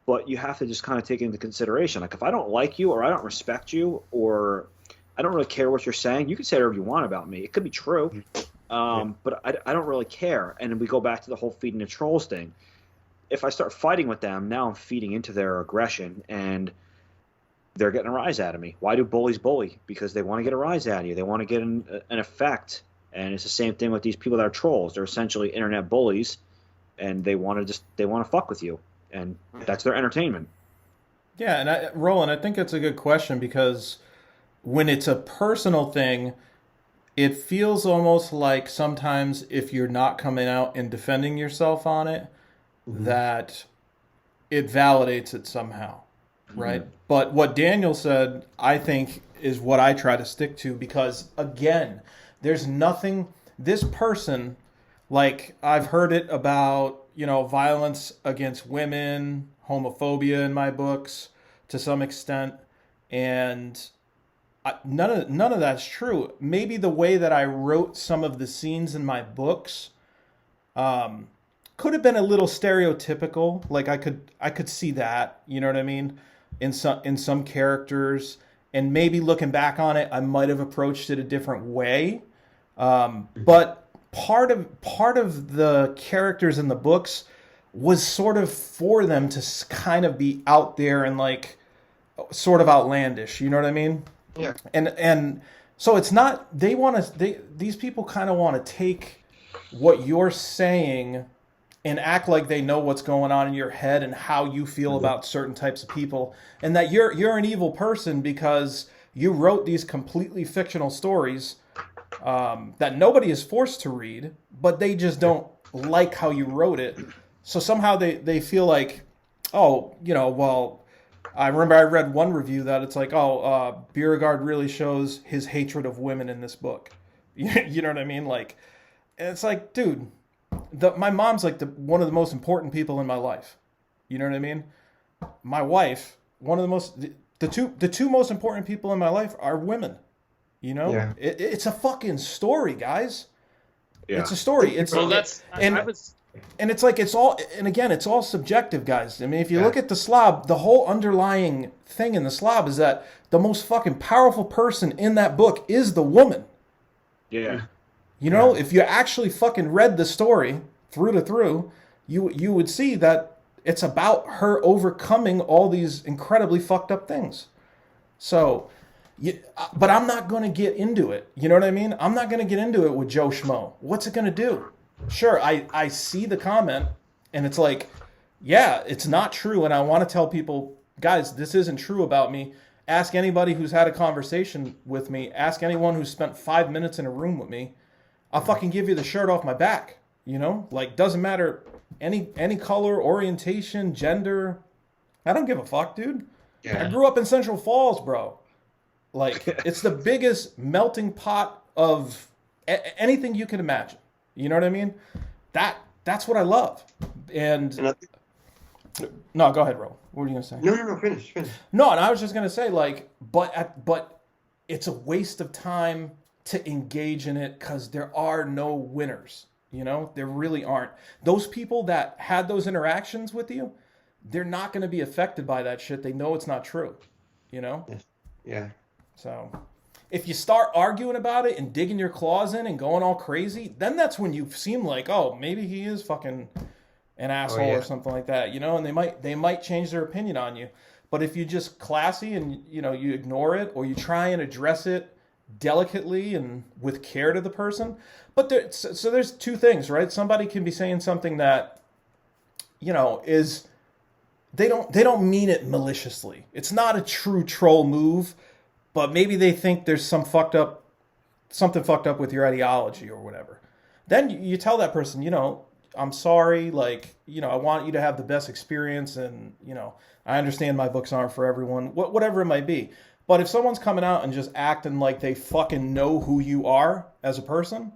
but you have to just kind of take into consideration. Like, if I don't like you or I don't respect you or I don't really care what you're saying, you can say whatever you want about me. It could be true. But I don't really care. And we go back to the whole feeding the trolls thing. If I start fighting with them, now I'm feeding into their aggression, and they're getting a rise out of me. Why do bullies bully? Because they want to get a rise out of you. They want to get an effect. And it's the same thing with these people that are trolls. They're essentially internet bullies, and they want to fuck with you, and that's their entertainment. Yeah, and Roland, I think it's a good question because when it's a personal thing, it feels almost like sometimes if you're not coming out and defending yourself on it, that it validates it somehow, right? But what Daniel said, I think, is what I try to stick to because, again, there's nothing, this person, like I've heard it about, violence against women, homophobia in my books to some extent, and none of that's true. Maybe the way that I wrote some of the scenes in my books could have been a little stereotypical. Like I could see that, you know what I mean, in some characters. And maybe looking back on it, I might have approached it a different way. But part of the characters in the books was sort of for them to kind of be out there and like sort of outlandish. You know what I mean? Yeah. And so it's not, these people kind of want to take what you're saying and act like they know what's going on in your head and how you feel about certain types of people, and that you're an evil person because you wrote these completely fictional stories that nobody is forced to read, but they just don't like how you wrote it. So somehow they feel like, oh, well, I remember I read one review that it's like, Beauregard really shows his hatred of women in this book. You know what I mean? Like, and it's like, dude, my mom's like one of the most important people in my life. You know what I mean? My wife, one of the most, the two most important people in my life are women. You know, Yeah. It's a fucking story, guys. Yeah. It's a story. It's Well, that's and I was and it's like it's all, and again, it's all subjective, guys. I mean, if you look at the slob, the whole underlying thing in the slob is that the most fucking powerful person in that book is the woman. Yeah. You know, if you actually fucking read the story through to through, you would see that it's about her overcoming all these incredibly fucked up things. So, but I'm not going to get into it. You know what I mean? I'm not going to get into it with Joe Schmo. What's it going to do? Sure, I see the comment, and it's like, yeah, it's not true, and I want to tell people, guys, this isn't true about me. Ask anybody who's had a conversation with me. Ask anyone who's spent 5 minutes in a room with me. I'll fucking give you the shirt off my back. You know, like, doesn't matter any color, orientation, gender. I don't give a fuck, dude. Yeah. I grew up in Central Falls, bro. Like, it's the biggest melting pot of anything you can imagine. You know what I mean? That's what I love. And no, go ahead, Ro. What were you gonna say? No, finish. No, and I was just gonna say, like, but it's a waste of time to engage in it because there are no winners. You know, there really aren't. Those people that had those interactions with you, they're not gonna be affected by that shit. They know it's not true. You know? Yeah. So, if you start arguing about it and digging your claws in and going all crazy, then that's when you seem like, oh, maybe he is fucking an asshole or something like that, you know, and they might change their opinion on you. But if you just classy and, you know, you ignore it or you try and address it delicately and with care to the person. But there's two things, right? Somebody can be saying something that, you know, is they don't mean it maliciously. It's not a true troll move. But maybe they think there's something fucked up with your ideology or whatever. Then you tell that person, you know, I'm sorry, like, you know, I want you to have the best experience, and, you know, I understand my books aren't for everyone, whatever it might be. But if someone's coming out and just acting like they fucking know who you are as a person,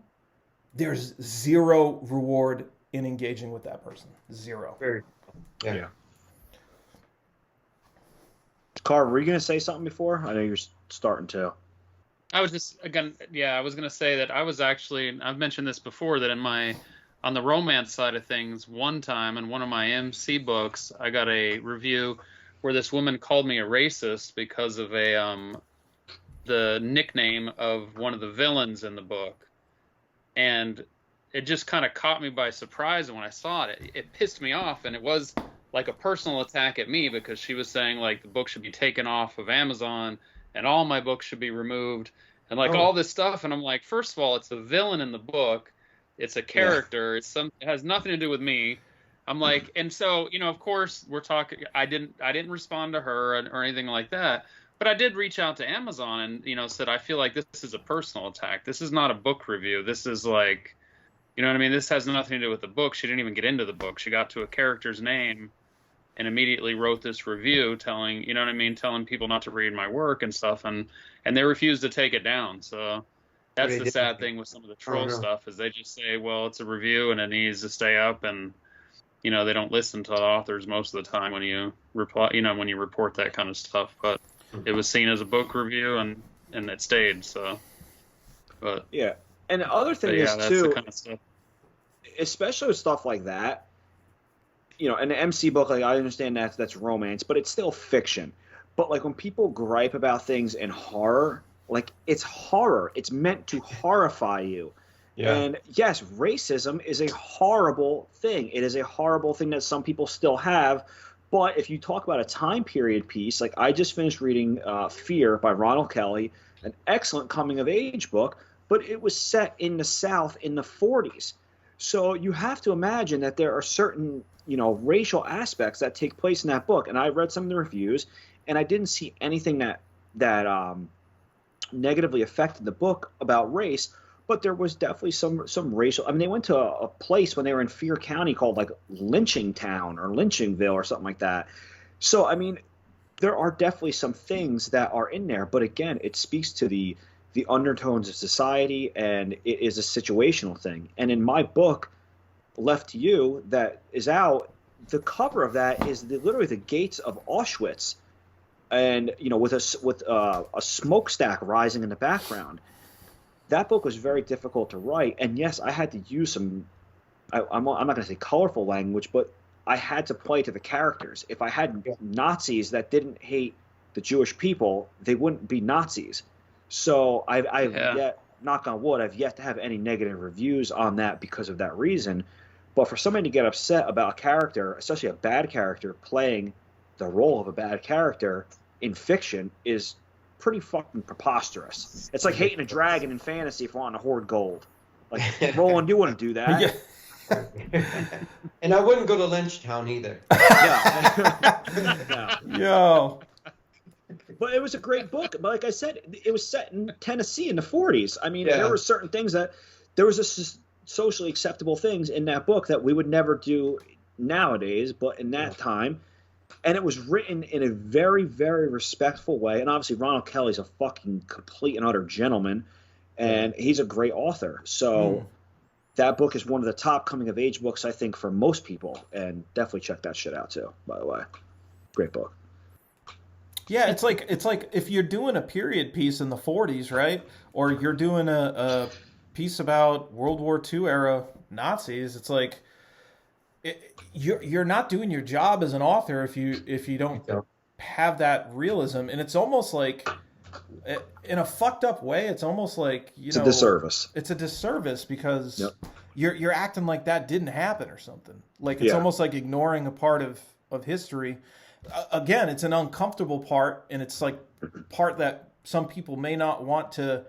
there's zero reward in engaging with that person. Zero. Very. Yeah. Carver, were you going to say something before? I know you're starting to. I was just, again, I was going to say that I was actually, I've mentioned this before, that on the romance side of things, one time in one of my MC books, I got a review where this woman called me a racist because of the nickname of one of the villains in the book. And it just kind of caught me by surprise. And when I saw it, it pissed me off. And it was like a personal attack at me because she was saying, like, the book should be taken off of Amazon and all my books should be removed and all this stuff. And I'm like, first of all, it's a villain in the book. It's a character. It has nothing to do with me. I'm like, and so, you know, of course we're talking, I didn't respond to her or anything like that, but I did reach out to Amazon and, you know, said, I feel like this is a personal attack. This is not a book review. This is like, you know what I mean? This has nothing to do with the book. She didn't even get into the book. She got to a character's name and immediately wrote this review telling, you know what I mean, telling people not to read my work and stuff, and they refused to take it down. So that's the sad thing with some of the troll stuff, is they just say, well, it's a review and it needs to stay up, and, you know, they don't listen to the authors most of the time when you reply, you know, when you report that kind of stuff. But it was seen as a book review and it stayed. So, but yeah, and the other thing is that's too, the kind of stuff. Especially with stuff like that. You know, an MC book, like, I understand that's romance, but it's still fiction. But, like, when people gripe about things in horror, like, it's horror. It's meant to horrify you. Yeah. And, yes, racism is a horrible thing. It is a horrible thing that some people still have. But if you talk about a time period piece, like, I just finished reading Fear by Ronald Kelly, an excellent coming-of-age book, but it was set in the South in the 40s. So you have to imagine that there are certain, you know, racial aspects that take place in that book. And I read some of the reviews, and I didn't see anything that negatively affected the book about race. But there was definitely some racial. I mean, they went to a place when they were in Fear County called, like, Lynching Town or Lynchingville or something like that. So, I mean, there are definitely some things that are in there. But again, it speaks to the the undertones of society, and it is a situational thing. And in my book, Left to You, that is out, the cover of that is literally the gates of Auschwitz, and with a smokestack rising in the background. That book was very difficult to write, and yes, I had to use some. I'm not going to say colorful language, but I had to play to the characters. If I had Nazis that didn't hate the Jewish people, they wouldn't be Nazis. So I've yet, knock on wood, I've yet to have any negative reviews on that because of that reason. But for somebody to get upset about a character, especially a bad character, playing the role of a bad character in fiction is pretty fucking preposterous. It's like hating a dragon in fantasy for wanting to hoard gold. Like, Roland, you wouldn't do that. Yeah. And I wouldn't go to Lynchtown either. Yeah. Yo. But it was a great book. But like I said, it was set in Tennessee in the 40s. I mean, there were certain things there was a socially acceptable things in that book that we would never do nowadays, but in that time. And it was written in a very, very respectful way. And obviously Ronald Kelly's a fucking complete and utter gentleman, and he's a great author. So that book is one of the top coming of age books, I think, for most people. And definitely check that shit out too, by the way. Great book. Yeah, it's like if you're doing a period piece in the 40s, right? Or you're doing a piece about World War II era Nazis, it's like you're not doing your job as an author if you don't have that realism. And it's almost like, in a fucked up way, it's almost like it's a disservice. It's a disservice because you're acting like that didn't happen or something. Like it's almost like ignoring a part of history. Again, it's an uncomfortable part, and it's like part that some people may not want to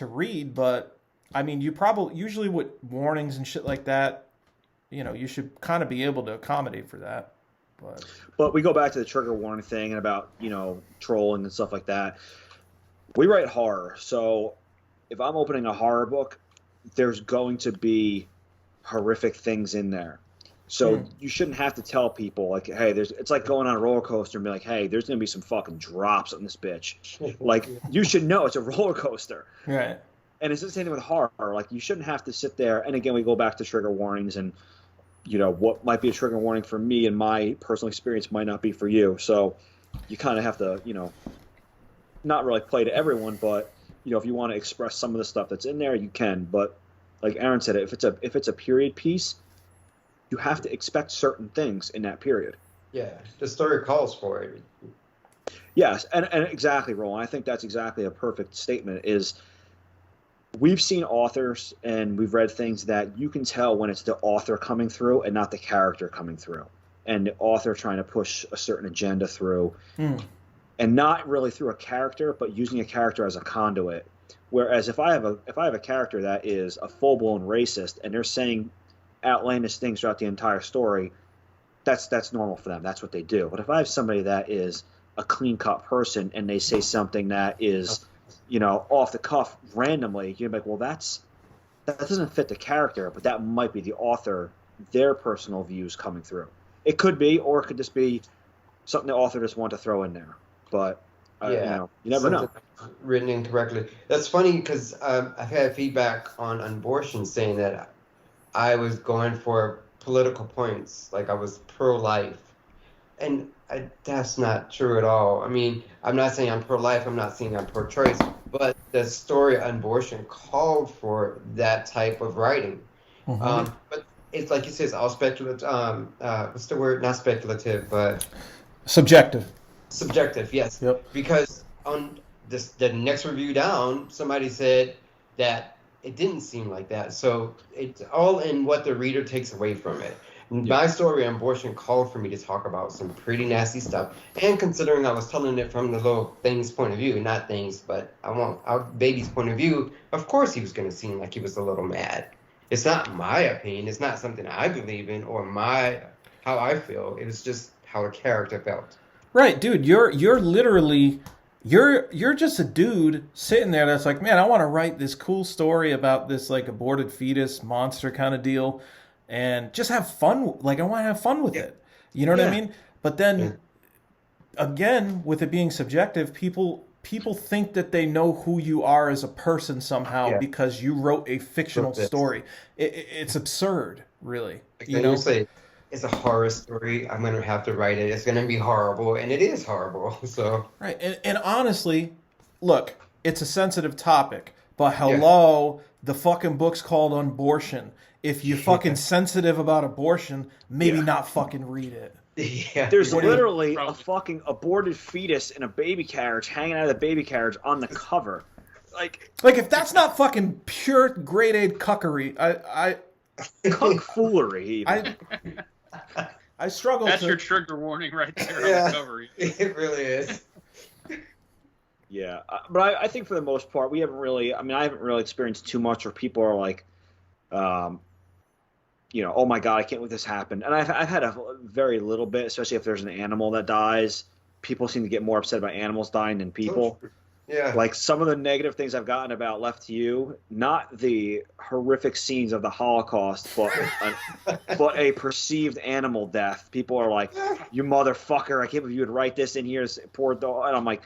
read. But I mean, you probably usually with warnings and shit like that, you should kind of be able to accommodate for that. But we go back to the trigger warning thing and about trolling and stuff like that. We write horror, so if I'm opening a horror book, there's going to be horrific things in there. So you shouldn't have to tell people, like, hey, it's like going on a roller coaster and be like, hey, there's going to be some fucking drops on this bitch. Like, you should know it's a roller coaster. Right. And it's the same thing with horror. Like, you shouldn't have to sit there. And again, we go back to trigger warnings, and, what might be a trigger warning for me and my personal experience might not be for you. So you kind of have to, not really play to everyone, but, if you want to express some of the stuff that's in there, you can. But like Aaron said, if it's a period piece, you have to expect certain things in that period. Yeah, the story calls for it. Yes, and exactly, Roland. I think that's exactly a perfect statement. Is we've seen authors and we've read things that you can tell when it's the author coming through and not the character coming through, and the author trying to push a certain agenda through, and not really through a character, but using a character as a conduit. Whereas if I have a character that is a full-blown racist and they're saying outlandish things throughout the entire story, that's normal for them. That's what they do. But if I have somebody that is a clean-cut person and they say something that is, off the cuff randomly, you're like, well, that doesn't fit the character, but that might be the author, their personal views coming through. It could be, or it could just be something the author just wanted to throw in there. But you never know. Written incorrectly. That's funny because I've had feedback on abortion saying that I was going for political points, like I was pro-life. And that's not true at all. I mean, I'm not saying I'm pro-life, I'm not saying I'm pro-choice, but the story on abortion called for that type of writing. But it's like you said, it's all speculative. What's the word? Not speculative, but... Subjective. Subjective, yes. Yep. Because on the next review down, somebody said that it didn't seem like that. So it's all in what the reader takes away from it. My story on abortion called for me to talk about some pretty nasty stuff. And considering I was telling it from the little thing's point of view, not things, but our baby's point of view, of course he was going to seem like he was a little mad. It's not my opinion. It's not something I believe in or how I feel. It was just how the character felt. Right, dude. You're literally... You're just a dude sitting there that's like, man, I want to write this cool story about this like aborted fetus monster kind of deal and just have fun. Like I want to have fun with it. You know what I mean? But then again, with it being subjective, people people think that they know who you are as a person somehow because you wrote a fictional story. It's absurd, really. You say it's a horror story. I'm going to have to write it. It's going to be horrible, and it is horrible. So right, and honestly, look, it's a sensitive topic, but hello, the fucking book's called Abortion. If you're fucking sensitive about abortion, maybe not fucking read it. Yeah. There's literally a fucking aborted fetus in a baby carriage hanging out of the baby carriage on the cover. Like if that's not fucking pure grade A cuckery, I cuck foolery. I struggle. That's your trigger warning right there on the cover. It really is. Yeah, but I think for the most part, we haven't really. I mean, I haven't really experienced too much where people are like, oh my God, I can't believe this happened. And I've had a very little bit, especially if there's an animal that dies. People seem to get more upset about animals dying than people. Yeah. Like some of the negative things I've gotten about Left to You, not the horrific scenes of the Holocaust, but a perceived animal death. People are like, "You motherfucker! I can't believe you would write this in here, poor dog." And I'm like,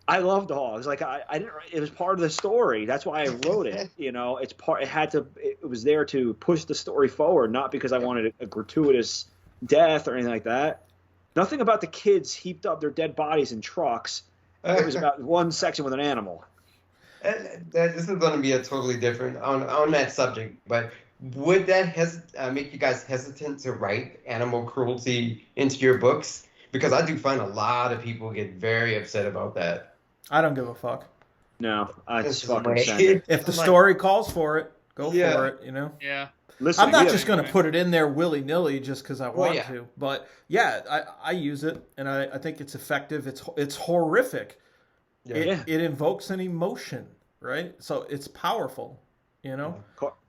I love dogs. Like I didn't. It was part of the story. That's why I wrote it. It's part. It was there to push the story forward, not because I wanted a gratuitous death or anything like that. Nothing about the kids heaped up their dead bodies in trucks. It was about one section with an animal. This is going to be a totally different on that subject, but would that make you guys hesitant to write animal cruelty into your books? Because I do find a lot of people get very upset about that. I don't give a fuck. No, I just fucking send it. If the story calls for it, go for it, Yeah. Listen, I'm not just going to put it in there willy-nilly just because I want to. But, I use it, and I think it's effective. It's horrific. Yeah. It invokes an emotion, right? So it's powerful,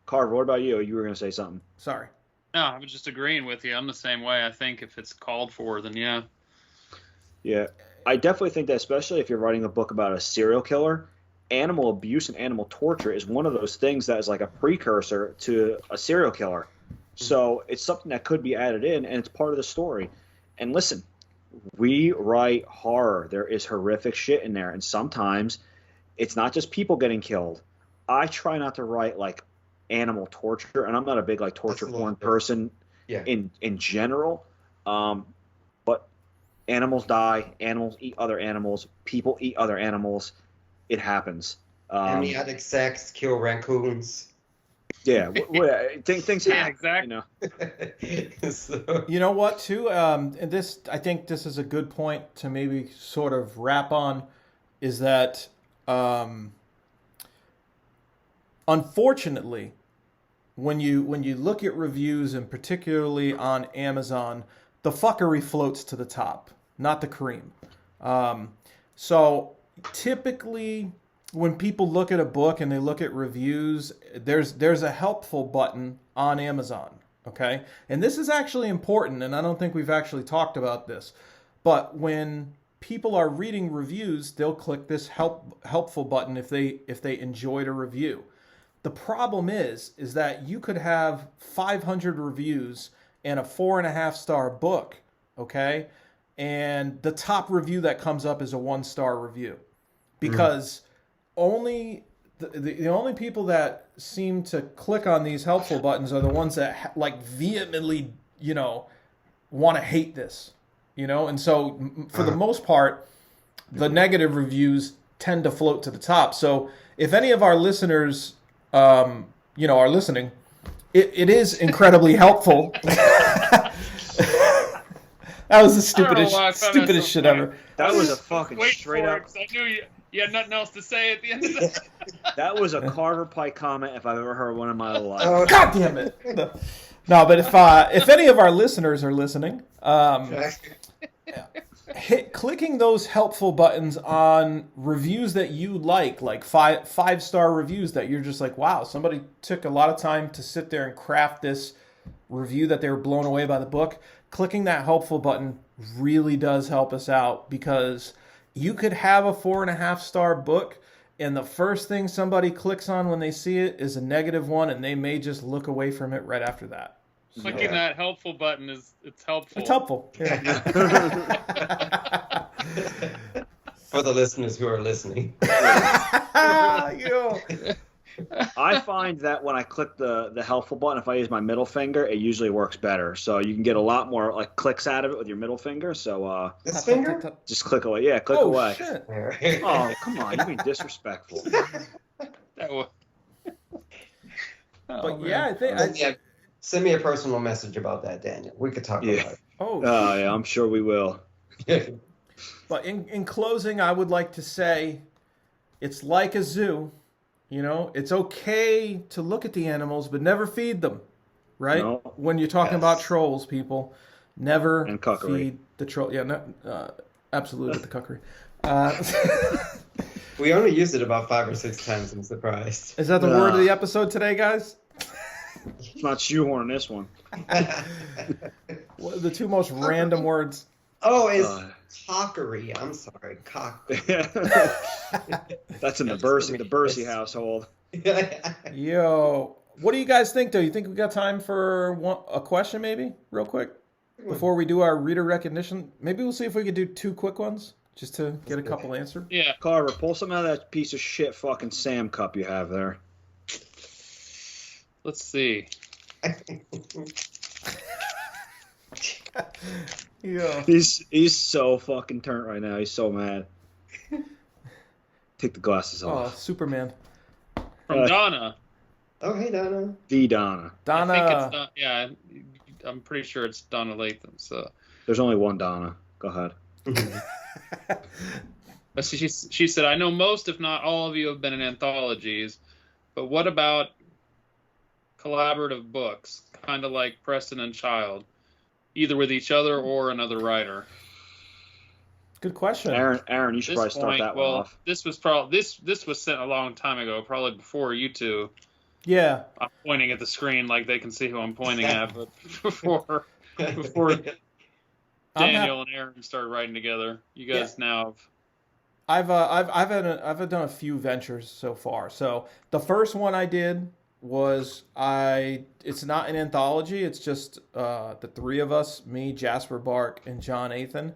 Carver, what about you? You were going to say something. Sorry. No, I was just agreeing with you. I'm the same way. I think if it's called for, then yeah. Yeah. I definitely think that, especially if you're writing a book about a serial killer, animal abuse and animal torture is one of those things that is like a precursor to a serial killer. So it's something that could be added in, and it's part of the story. And listen, we write horror. There is horrific shit in there, and sometimes it's not just people getting killed. I try not to write like animal torture, and I'm not a big like torture porn person in general. But animals die, animals eat other animals, people eat other animals. It happens. Amniotic sacs kill raccoons. Yeah, things happen. Exactly. So. You know what, too? And I think this is a good point to maybe sort of wrap on, is that unfortunately, when you look at reviews, and particularly on Amazon, the fuckery floats to the top, not the cream. So typically, when people look at a book and they look at reviews, there's a helpful button on Amazon, okay? And this is actually important, and I don't think we've actually talked about this. But when people are reading reviews, they'll click this helpful button if they enjoyed a review. The problem is that you could have 500 reviews and a 4.5-star book, okay? And the top review that comes up is a 1-star review. Because only the only people that seem to click on these helpful buttons are the ones that like vehemently, want to hate this, And so for the most part, the negative reviews tend to float to the top. So if any of our listeners, are listening, it is incredibly helpful. That was the stupidest shit ever. That was a fucking straight up. I knew you had nothing else to say at the end of that. That was a Carver Pike comment if I've ever heard one in my life. Oh, God damn it! No, but if any of our listeners are listening, clicking those helpful buttons on reviews that you like 5-star reviews that you're just like, wow, somebody took a lot of time to sit there and craft this review that they were blown away by the book. Clicking that helpful button really does help us out, because you could have a 4.5-star book, and the first thing somebody clicks on when they see it is a negative one, and they may just look away from it right after that. Clicking that helpful button it's helpful. It's helpful. Yeah. For the listeners who are listening. Yo. I find that when I click the helpful button, if I use my middle finger, it usually works better. So you can get a lot more like clicks out of it with your middle finger. So This finger? just click away. Yeah, click Oh, away. shit. Oh, come on, you're being disrespectful. That was... Oh, But man. yeah, I think Send me a personal message about that, Daniel. We could talk Yeah. about oh, Yeah, I'm sure we will. it. but in closing, I would like to say it's like a zoo. You know, it's okay to look at the animals, but never feed them, right? No. When you're talking about trolls, people, never And cuckery. feed the troll. Yeah, no, absolutely the cuckery. We only used it about 5 or 6 times. I'm surprised. Is that the word of the episode today, guys? It's not shoehorn this one. What are the two most random words? Oh, it's cockery. I'm sorry, cockery. That's in the Bursey household. Yo, what do you guys think, though? You think we got time for a question, maybe, real quick, before we do our reader recognition? Maybe we'll see if we could do 2 quick ones, just to get a couple answered. Yeah. Carver, pull some out of that piece of shit fucking Sam cup you have there. Let's see. Yeah. He's so fucking turnt right now. He's so mad. Take the glasses Oh, off. Superman. From Donna. Oh, hey, Donna. The Donna. I think Donna. it's not, yeah, I'm pretty sure it's Donna Latham. So, There's only one Donna. Go ahead. but she said, I know most, if not all of you have been in anthologies, but what about collaborative books, kind of like Preston and Child, either with each other or another writer? Good question. Aaron, you should probably start that one off. This was probably this was sent a long time ago, probably before you two. Yeah. I'm pointing at the screen like they can see who I'm pointing at, but before Daniel and Aaron started writing together, you guys now have. I've done a few ventures so far. So the first one I did was it's not an anthology. It's just the 3 of us, me, Jasper Bark, and John Athan.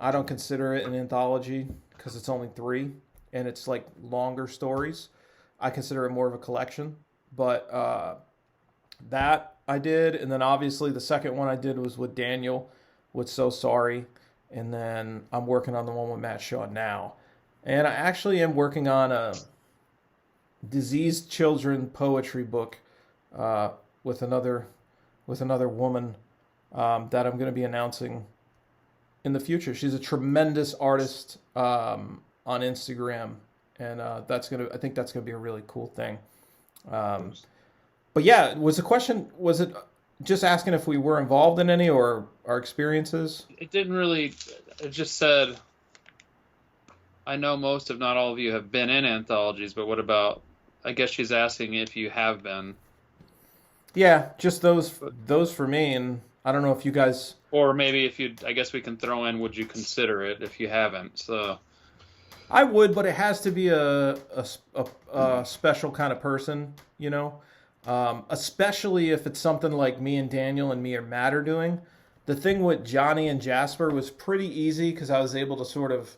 I don't consider it an anthology because it's only 3 and it's like longer stories. I consider it more of a collection. But that I did, and then obviously the second one I did was with Daniel with So Sorry, and then I'm working on the one with Matt Shaw now. And I actually am working on a diseased children poetry book with another woman that I'm going to be announcing in the future. She's a tremendous artist on Instagram, and I think that's gonna be a really cool thing. But yeah, was it just asking if we were involved in any or our experiences? It didn't really. It just said, I know most, if not all of you, have been in anthologies, but what about? I guess she's asking if you have been. Yeah, just those for me, and I don't know if you guys. Or maybe if you, I guess we can throw in, would you consider it if you haven't? So. I would, but it has to be a special kind of person, you know. Especially if it's something like me and Daniel and me or Matt are doing. The thing with Johnny and Jasper was pretty easy because I was able to sort of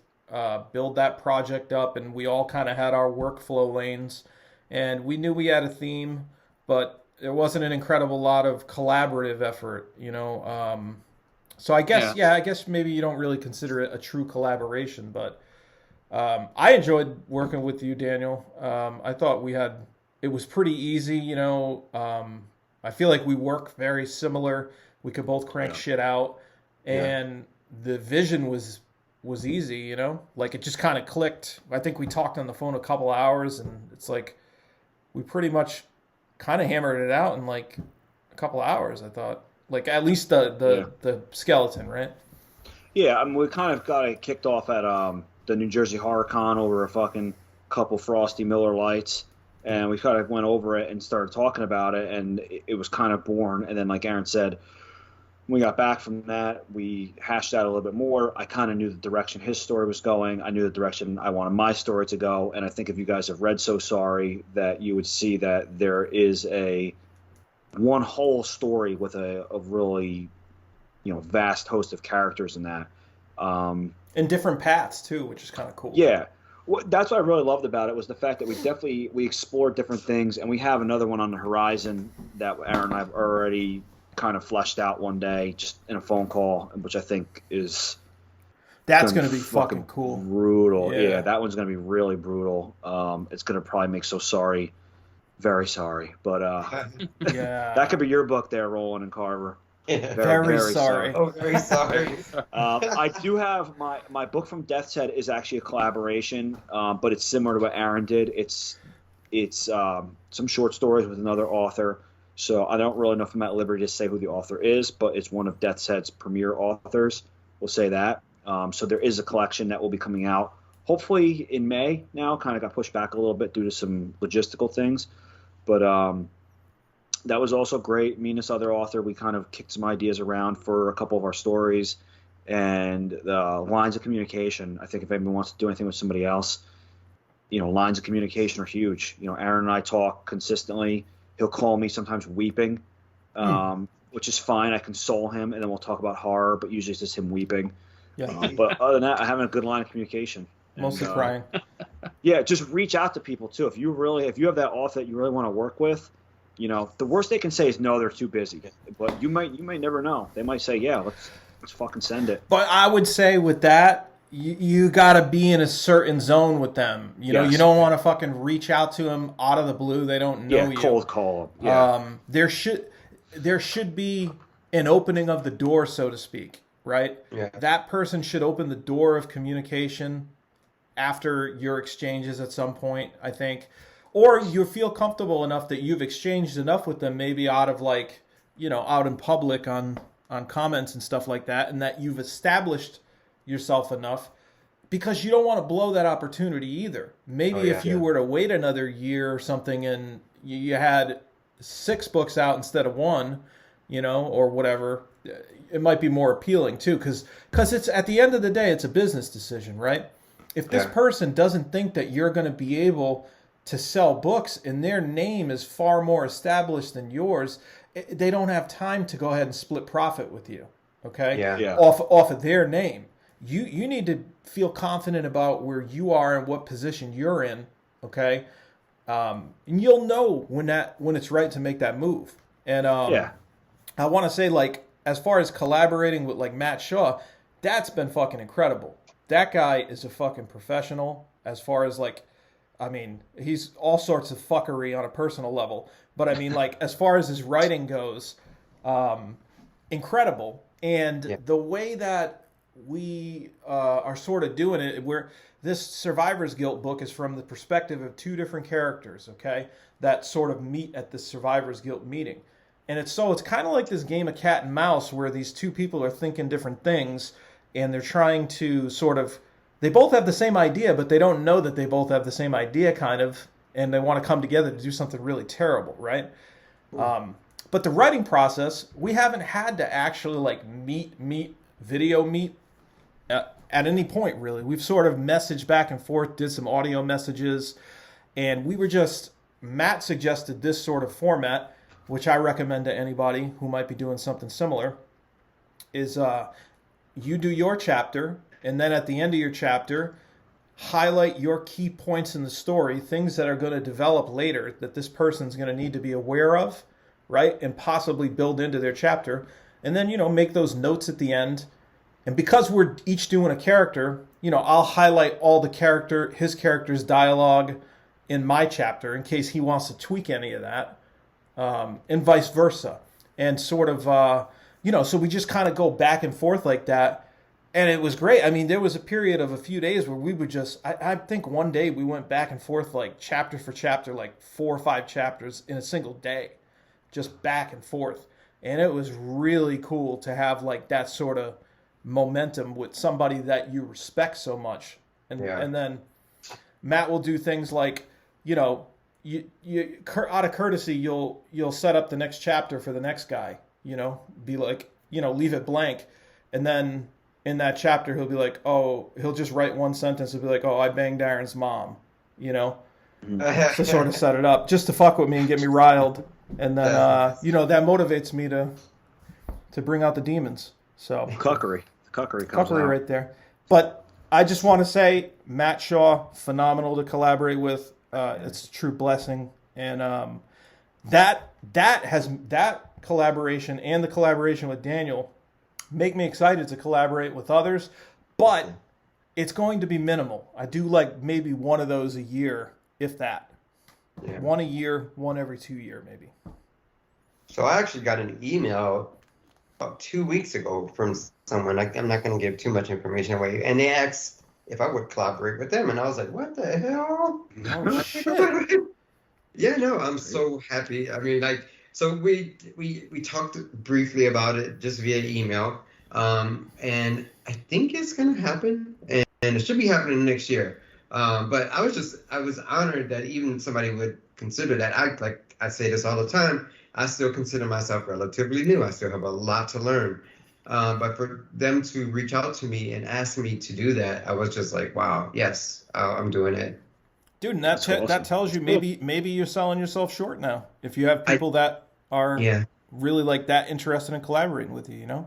build that project up, and we all kind of had our workflow lanes, and we knew we had a theme, but there wasn't an incredible lot of collaborative effort, you know. So I guess, I guess maybe you don't really consider it a true collaboration, but I enjoyed working with you, Daniel. I thought it was pretty easy, you know. I feel like we work very similar. We could both crank shit out, and the vision was easy, you know. Like it just kind of clicked. I think we talked on the phone a couple hours, and it's like we pretty much kind of hammered it out in like a couple hours. I thought, like at least the skeleton, right? Yeah, I mean, we kind of got it kicked off at the New Jersey Horror Con over a fucking couple Frosty Miller Lights. And we kind of went over it and started talking about it, and it was kind of born. And then, like Aaron said, when we got back from that, we hashed out a little bit more. I kind of knew the direction his story was going. I knew the direction I wanted my story to go. And I think if you guys have read So Sorry, that you would see that there is one whole story with a really, you know, vast host of characters in that. in different paths too, which is kind of cool. Yeah. That's what I really loved about it was the fact that we explored different things, and we have another one on the horizon that Aaron and I have already kind of fleshed out one day just in a phone call, which I think is that's going to be fucking cool. Brutal. Yeah, that one's going to be really brutal. It's going to probably make So Sorry very sorry, but yeah, that could be your book there, Roland and Carver. Yeah. Very sorry. Oh, very sorry. I do have my book from Death's Head is actually a collaboration, but it's similar to what Aaron did. It's some short stories with another author. So I don't really know if I'm at liberty to say who the author is, but it's one of Death's Head's premier authors. We'll say that. So there is a collection that will be coming out hopefully in May now. Kind of got pushed back a little bit due to some logistical things. But that was also great. Me and this other author, we kind of kicked some ideas around for a couple of our stories. And the lines of communication, I think if anyone wants to do anything with somebody else, lines of communication are huge. Aaron and I talk consistently. He'll call me sometimes weeping, which is fine. I console him, and then we'll talk about horror, but usually it's just him weeping. Yeah. But other than that, having a good line of communication. Mostly crying. Yeah, just reach out to people too. If you have that author that you really want to work with, the worst they can say is no, they're too busy. But you might never know. They might say, yeah, let's fucking send it. But I would say with that, you got to be in a certain zone with them. You don't want to fucking reach out to them out of the blue. They don't know you. Cold call. Yeah. There should be an opening of the door, so to speak, right? Yeah. That person should open the door of communication after your exchanges at some point, I think. Or you feel comfortable enough that you've exchanged enough with them, maybe out of out in public on comments and stuff like that, and that you've established yourself enough, because you don't want to blow that opportunity either. Maybe if you were to wait another year or something and you had 6 books out instead of 1, or whatever, it might be more appealing too, because it's at the end of the day, it's a business decision, right? If this person doesn't think that you're going to be able to sell books and their name is far more established than yours, they don't have time to go ahead and split profit with you, okay? Yeah. Off of their name. You need to feel confident about where you are and what position you're in, okay? And you'll know when it's right to make that move. And I want to say, as far as collaborating with Matt Shaw, that's been fucking incredible. That guy is a fucking professional as far as he's all sorts of fuckery on a personal level. But I mean, as far as his writing goes, incredible. And the way that we are sort of doing it, this Survivor's Guilt book is from the perspective of 2 different characters, okay, that sort of meet at this Survivor's Guilt meeting. And it's kind of like this game of cat and mouse where these 2 people are thinking different things, and they're trying to they both have the same idea, but they don't know that they both have the same idea, kind of, and they want to come together to do something really terrible, right? But the writing process, we haven't had to actually video meet at any point, really. We've sort of messaged back and forth, did some audio messages, and we were Matt suggested this sort of format, which I recommend to anybody who might be doing something similar, is you do your chapter, and then at the end of your chapter, highlight your key points in the story, things that are going to develop later that this person's going to need to be aware of, right? And possibly build into their chapter. And then, make those notes at the end. And because we're each doing a character, I'll highlight all his character's dialogue in my chapter in case he wants to tweak any of that, and vice versa. And sort of, so we just kind of go back and forth like that. And it was great. I mean, there was a period of a few days where we would I think one day we went back and forth chapter for chapter, 4 or 5 chapters in a single day, just back and forth. And it was really cool to have that sort of momentum with somebody that you respect so much. And then Matt will do things you out of courtesy, you'll set up the next chapter for the next guy, be leave it blank. And then in that chapter, he'll be he'll just write one sentence. He'll be I banged Aaron's mom, to sort of set it up, just to fuck with me and get me riled. And then, that motivates me to bring out the demons. So Cuckery comes cuckery out. right there. But I just want to say, Matt Shaw, phenomenal to collaborate with. It's a true blessing, and that collaboration and the collaboration with Daniel make me excited to collaborate with others. But it's going to be minimal. I do like maybe one of those a year, if that. Yeah. One a year, one every 2 year, maybe. So I actually got an email about 2 weeks ago from someone. I'm not going to give too much information away. And they asked if I would collaborate with them. And I was like, what the hell? Oh, shit. Yeah, no, I'm so happy. I mean, like, so we talked briefly about it just via email. And I think it's going to happen. And it should be happening next year. But I was honored that even somebody would consider that. I say this all the time. I still consider myself relatively new. I still have a lot to learn. But for them to reach out to me and ask me to do that, I was just like, wow, yes, I'm doing it. Dude, and that tells you maybe you're selling yourself short now. If you have people that are really like that interested in collaborating with you, you know?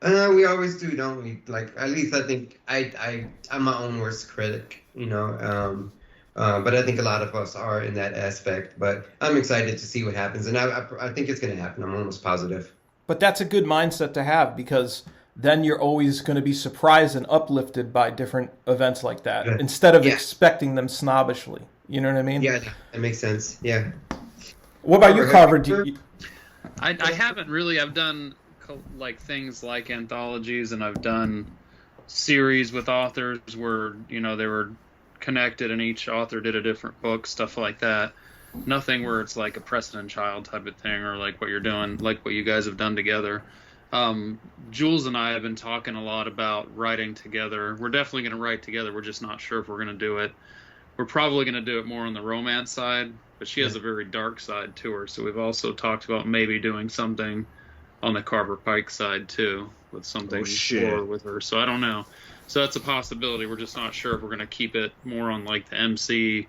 We always do, don't we? Like, at least I think I'm my own worst critic, you know. But I think a lot of us are in that aspect. But I'm excited to see what happens, and I think it's going to happen. I'm almost positive. But that's a good mindset to have, because then you're always going to be surprised and uplifted by different events like that, instead of expecting them snobbishly. You know what I mean? Yeah, that makes sense. Yeah. What about you, Carver? I haven't really. I've done like things like anthologies, and I've done series with authors where, you know, they were connected and each author did a different book, stuff like that. Nothing where it's like a Precedent Child type of thing, or like what you're doing, like what you guys have done together. Jules and I have been talking a lot about writing together. We're definitely going to write together. We're just not sure if we're going to do it. We're probably going to do it more on the romance side, but she has a very dark side to her. So we've also talked about maybe doing something on the Carver Pike side too, with something more with her. So I don't know. So that's a possibility. We're just not sure if we're going to keep it more on like the MC,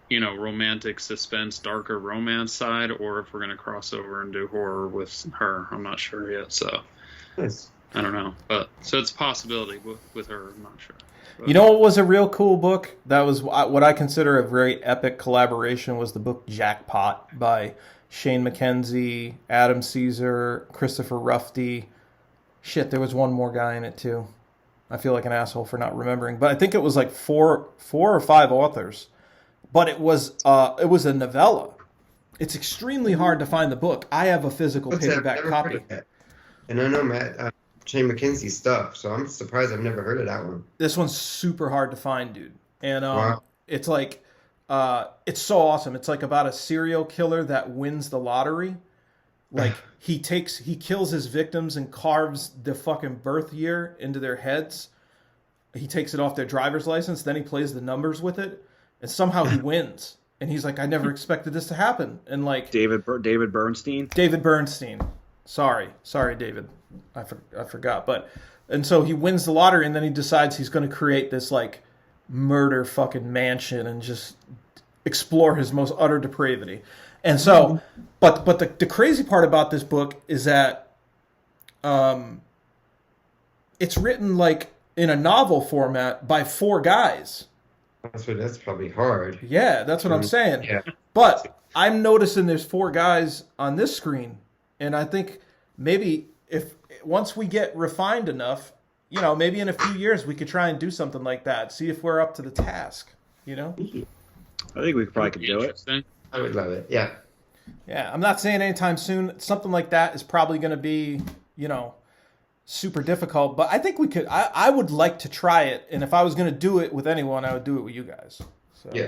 you know, romantic suspense, darker romance side, or if we're going to cross over and do horror with her. I'm not sure yet. So I don't know. But so it's a possibility with her. I'm not sure. But, you know what was a real cool book? That was what I consider a very epic collaboration, was the book Jackpot by Shane McKenzie, Adam Caesar, Christopher Rufty. Shit, there was one more guy in it too. I feel like an asshole for not remembering, but I think it was like four or five authors. But it was a novella. It's extremely hard to find the book. I have a physical paperback copy. And I know Matt Shane McKenzie's stuff, so I'm surprised I've never heard of that one. This one's super hard to find, dude. And wow. It's like it's so awesome. It's like about a serial killer that wins the lottery. Like he kills his victims and carves the fucking birth year into their heads. He takes it off their driver's license, then he plays the numbers with it, and somehow he wins. And he's like, I never expected this to happen. And like David Bernstein. David Bernstein. Sorry, David. I forgot. And so he wins the lottery, and then he decides he's going to create this like murder fucking mansion and just explore his most utter depravity. And so, but the crazy part about this book is that it's written like in a novel format by four guys. That's probably hard. Yeah, that's what I'm saying. Yeah. But I'm noticing there's four guys on this screen, and I think maybe if once we get refined enough, you know, maybe in a few years we could try and do something like that. See if we're up to the task. You know. I think we probably could do it. I would love it. Yeah. Yeah, I'm not saying anytime soon. Something like that is probably going to be, you know, super difficult. But I think we could. I would like to try it. And if I was going to do it with anyone, I would do it with you guys. So. Yeah.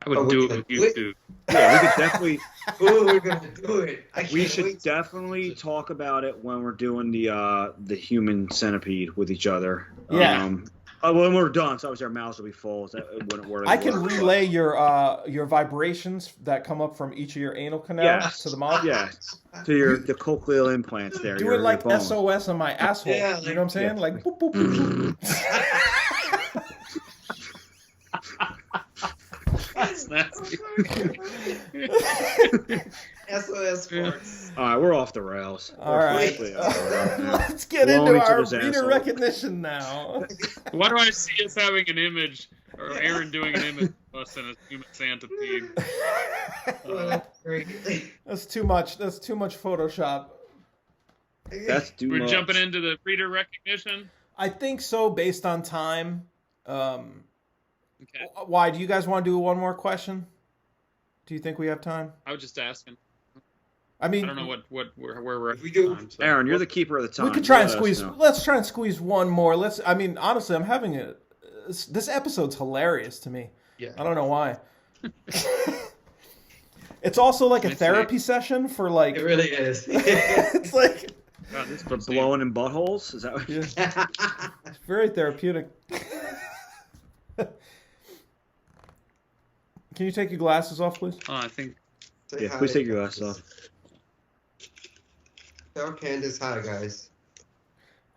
I would do it with you too. Yeah, we could definitely. Oh, we're gonna do it. We should definitely talk about it when we're doing the human centipede with each other. Yeah. When we're done, so obviously our mouths will be full. So it wouldn't work. I can relay your vibrations that come up from each of your anal canals to the mouth. Yeah, to the cochlear implants there. Do it like SOS on my asshole. Yeah, you know what I'm saying? Like boop, boop, boop, boop. That's nasty. SOS Sports. All right, we're off the rails. All right. Completely off the rails now. Let's get Blowing into each our other's reader asshole. recognition now. Why do I see us having an image, or Aaron doing an image of us in a human centipede? Well, that's great. That's too much. That's too much Photoshop. That's too We're much. jumping into the reader recognition. I think so, based on time. Okay, Why? Do you guys want to do one more question? Do you think we have time? I was just asking. I mean, I don't know where we're at. We do. Time, so. Aaron, you're the keeper of the time. we could try and Let us squeeze. know. Let's try and squeeze one more. I mean, honestly, I'm having a. This episode's hilarious to me. Yeah. I don't know why. It's also like a It's therapy session for like. It really is. It's like God, this For is blowing in buttholes? Is that what yeah, it's very therapeutic. Can you take your glasses off, please? Oh, I think Say Yeah, hi please to take your glasses Candace. off. Tell Candace hi, guys.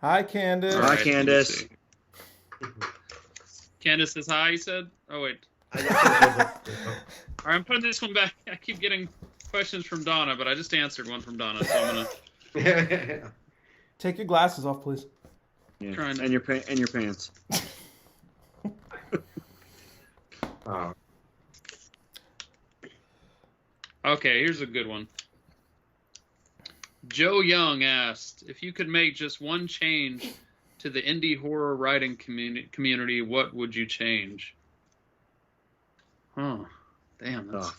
Hi, Candace. Hi, All right, Candace. let me see. Candace says hi. You said. Oh wait. I got All right, I'm putting this one back. I keep getting questions from Donna, but I just answered one from Donna, so I'm gonna. Take your glasses off, please. Yeah. Trying to- And your pants. Oh, Okay, here's a good one. Joe Young asked, if you could make just one change to the indie horror writing community, what would you change? Huh. Damn, that's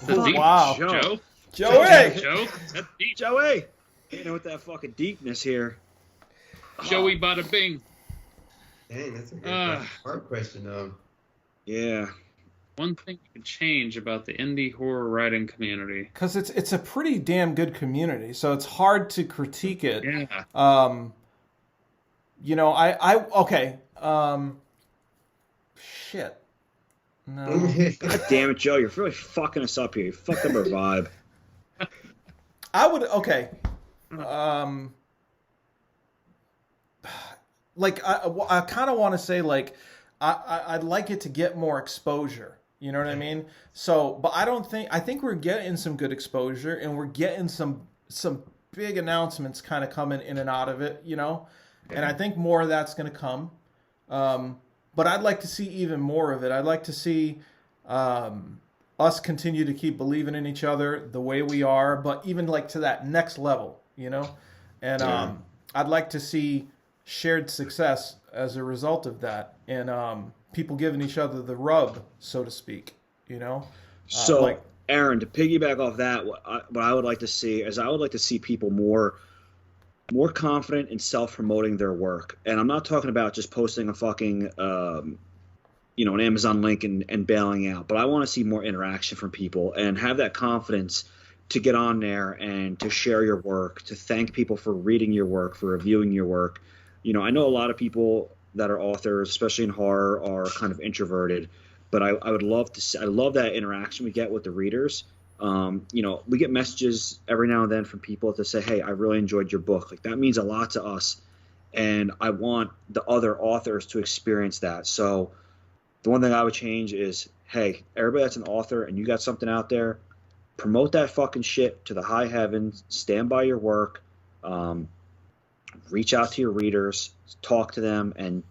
Oh, deep. wow. Joe? Joey! Joe? That's deep. Joey! You know, with that fucking deepness here. Joey bada bing. dang, that's a good hard question, though. Yeah. One thing you could change about the indie horror writing community. Because it's a pretty damn good community, so it's hard to critique it. Yeah. You know, okay. Shit. No. God damn it, Joe. You're really fucking us up here. You fucked up our vibe. I would, okay. Like, I kind of want to say, like, I'd like it to get more exposure. You know what I mean? So, but I think we're getting some good exposure, and we're getting some big announcements kind of coming in and out of it, you know? And I think more of that's going to come. But I'd like to see even more of it. I'd like to see us continue to keep believing in each other the way we are, but even like to that next level, you know? And I'd like to see shared success as a result of that. And people giving each other the rub, so to speak, you know? So, Aaron, to piggyback off that, what I would like to see is I would like to see people more confident in self-promoting their work. And I'm not talking about just posting a fucking, an Amazon link and bailing out. But I want to see more interaction from people and have that confidence to get on there and to share your work, to thank people for reading your work, for reviewing your work. You know, I know a lot of people that are authors, especially in horror, are kind of introverted. But I would love to see, I love that interaction we get with the readers. We get messages every now and then from people to say, hey, I really enjoyed your book. Like, that means a lot to us. And I want the other authors to experience that. So the one thing I would change is, hey, everybody that's an author and you got something out there, promote that fucking shit to the high heavens, stand by your work, reach out to your readers, talk to them, and,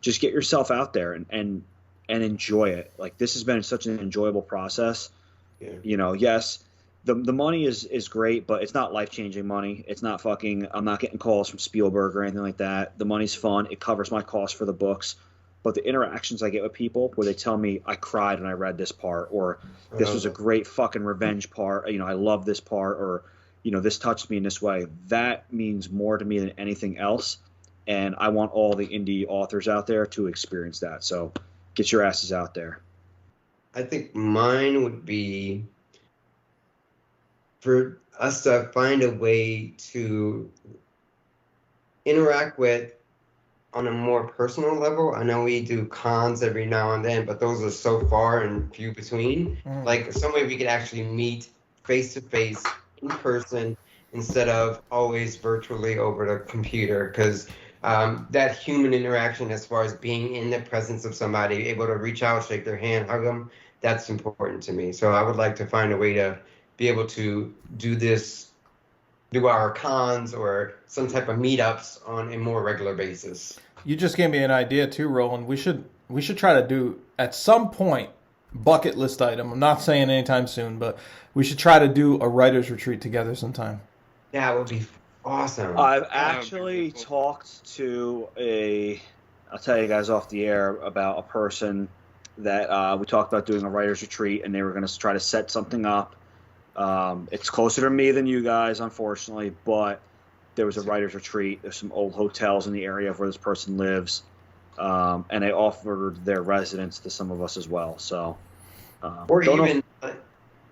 just get yourself out there and enjoy it. Like, this has been such an enjoyable process. Yeah. Yes, the money is great, but it's not life-changing money. It's not I'm not getting calls from Spielberg or anything like that. The money's fun. It covers my costs for the books. But the interactions I get with people where they tell me I cried when I read this part, or this was a great fucking revenge part, I love this part, or, this touched me in this way, that means more to me than anything else. And I want all the indie authors out there to experience that. So get your asses out there. I think mine would be for us to find a way to interact with on a more personal level. I know we do cons every now and then, but those are so far and few between. Like, some way we could actually meet face to face in person instead of always virtually over the computer, because that human interaction, as far as being in the presence of somebody, able to reach out, shake their hand, hug them, that's important to me. So I would like to find a way to be able to do our cons or some type of meetups on a more regular basis. You just gave me an idea too, Roland. We should try to do at some point bucket list item. I'm not saying anytime soon, but we should try to do a writer's retreat together sometime. That would be awesome. I've actually talked to I'll tell you guys off the air about a person that we talked about doing a writer's retreat, and they were going to try to set something up. It's closer to me than you guys, unfortunately, but there was a writer's retreat. There's some old hotels in the area of where this person lives, and they offered their residence to some of us as well. So, or even,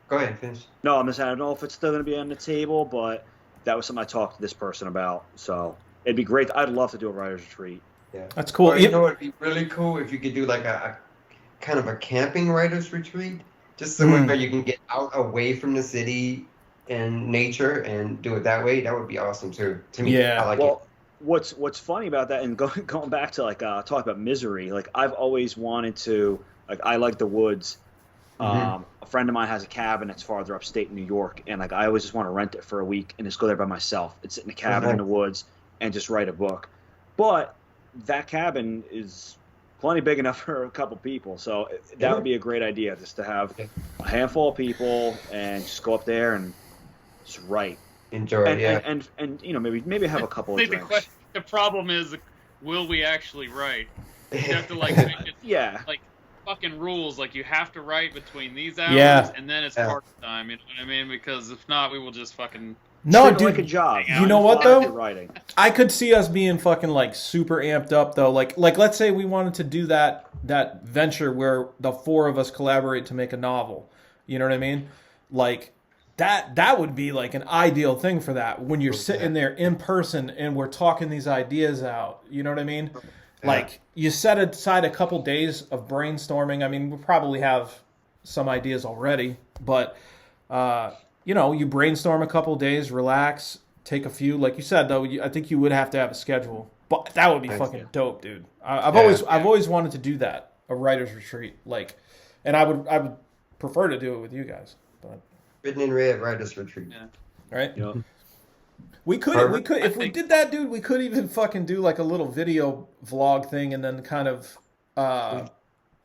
go ahead, finish. No, I'm just saying, I don't know if it's still going to be on the table, but that was something I talked to this person about. So it'd be great. I'd love to do a writer's retreat. Yeah, that's cool. Or, you know, it'd be really cool if you could do like a kind of a camping writer's retreat, just somewhere where you can get out away from the city and nature and do it that way. That would be awesome too. To me, Yeah. I like Well, it. what's funny about that, and going back to like talk about misery, like I've always wanted to, like I like the woods. A friend of mine has a cabin that's farther upstate in New York, and like I always just want to rent it for a week and just go there by myself and sit in a cabin in the woods and just write a book. But that cabin is plenty big enough for a couple people, so that would be a great idea, just to have a handful of people and just go up there and just write. Enjoy, and you know, maybe have a couple of drinks. The problem is, will we actually write? You have to like make it, like fucking rules, like you have to write between these hours and then it's part time. You know what I mean? Because if not, we will just fucking. No, dude, like a job. You know what though? Writing. I could see us being fucking like super amped up though. Like let's say we wanted to do that venture where the four of us collaborate to make a novel. You know what I mean? Like that would be like an ideal thing for that, when you're sitting there in person and we're talking these ideas out. You know what I mean? Like you set aside a couple days of brainstorming. I mean, we probably have some ideas already, but you know, you brainstorm a couple days, relax, take a few. Like you said, though, I think you would have to have a schedule. But that would be fucking dope, dude. I've always wanted to do that, a writer's retreat. Like, and I would prefer to do it with you guys. But Written in Red writer's retreat. Right? Yeah. We could if we did that, dude. We could even fucking do like a little video vlog thing, and then kind of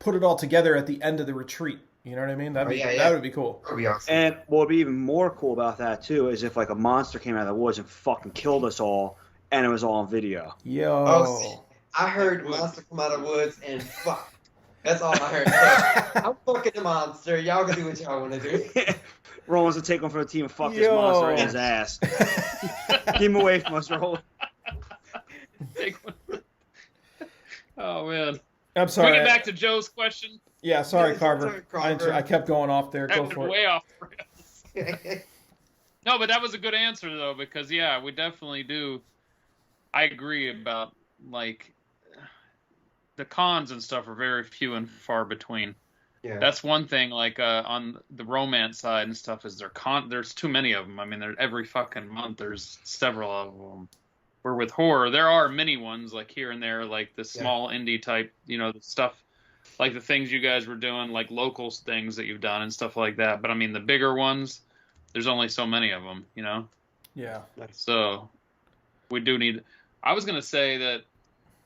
put it all together at the end of the retreat. You know what I mean? That would be cool. That would be awesome. And what would be even more cool about that too is if like a monster came out of the woods and fucking killed us all, and it was all on video. Yo. Oh, see, I heard monster come out of the woods and fuck. That's all I heard. So, I'm fucking the monster. Y'all can do what y'all want to do. Roland's to take one for the team and fuck this monster in his ass. Keep him away from us, Roland. Oh man. I'm sorry. Bring it back to Joe's question. Yeah, sorry, Carver. Sorry, Carver. I kept going off there. Go for it. Way off. No, but that was a good answer though, because we definitely do. I agree about like the cons and stuff are very few and far between. Yeah. That's one thing. Like on the romance side and stuff, is there's too many of them. I mean, every fucking month there's several of them. Where with horror, there are many ones like here and there, like the small indie type, you know, the stuff. Like the things you guys were doing, like local things that you've done and stuff like that. But I mean, the bigger ones, there's only so many of them, you know? Yeah. So we do need. I was going to say that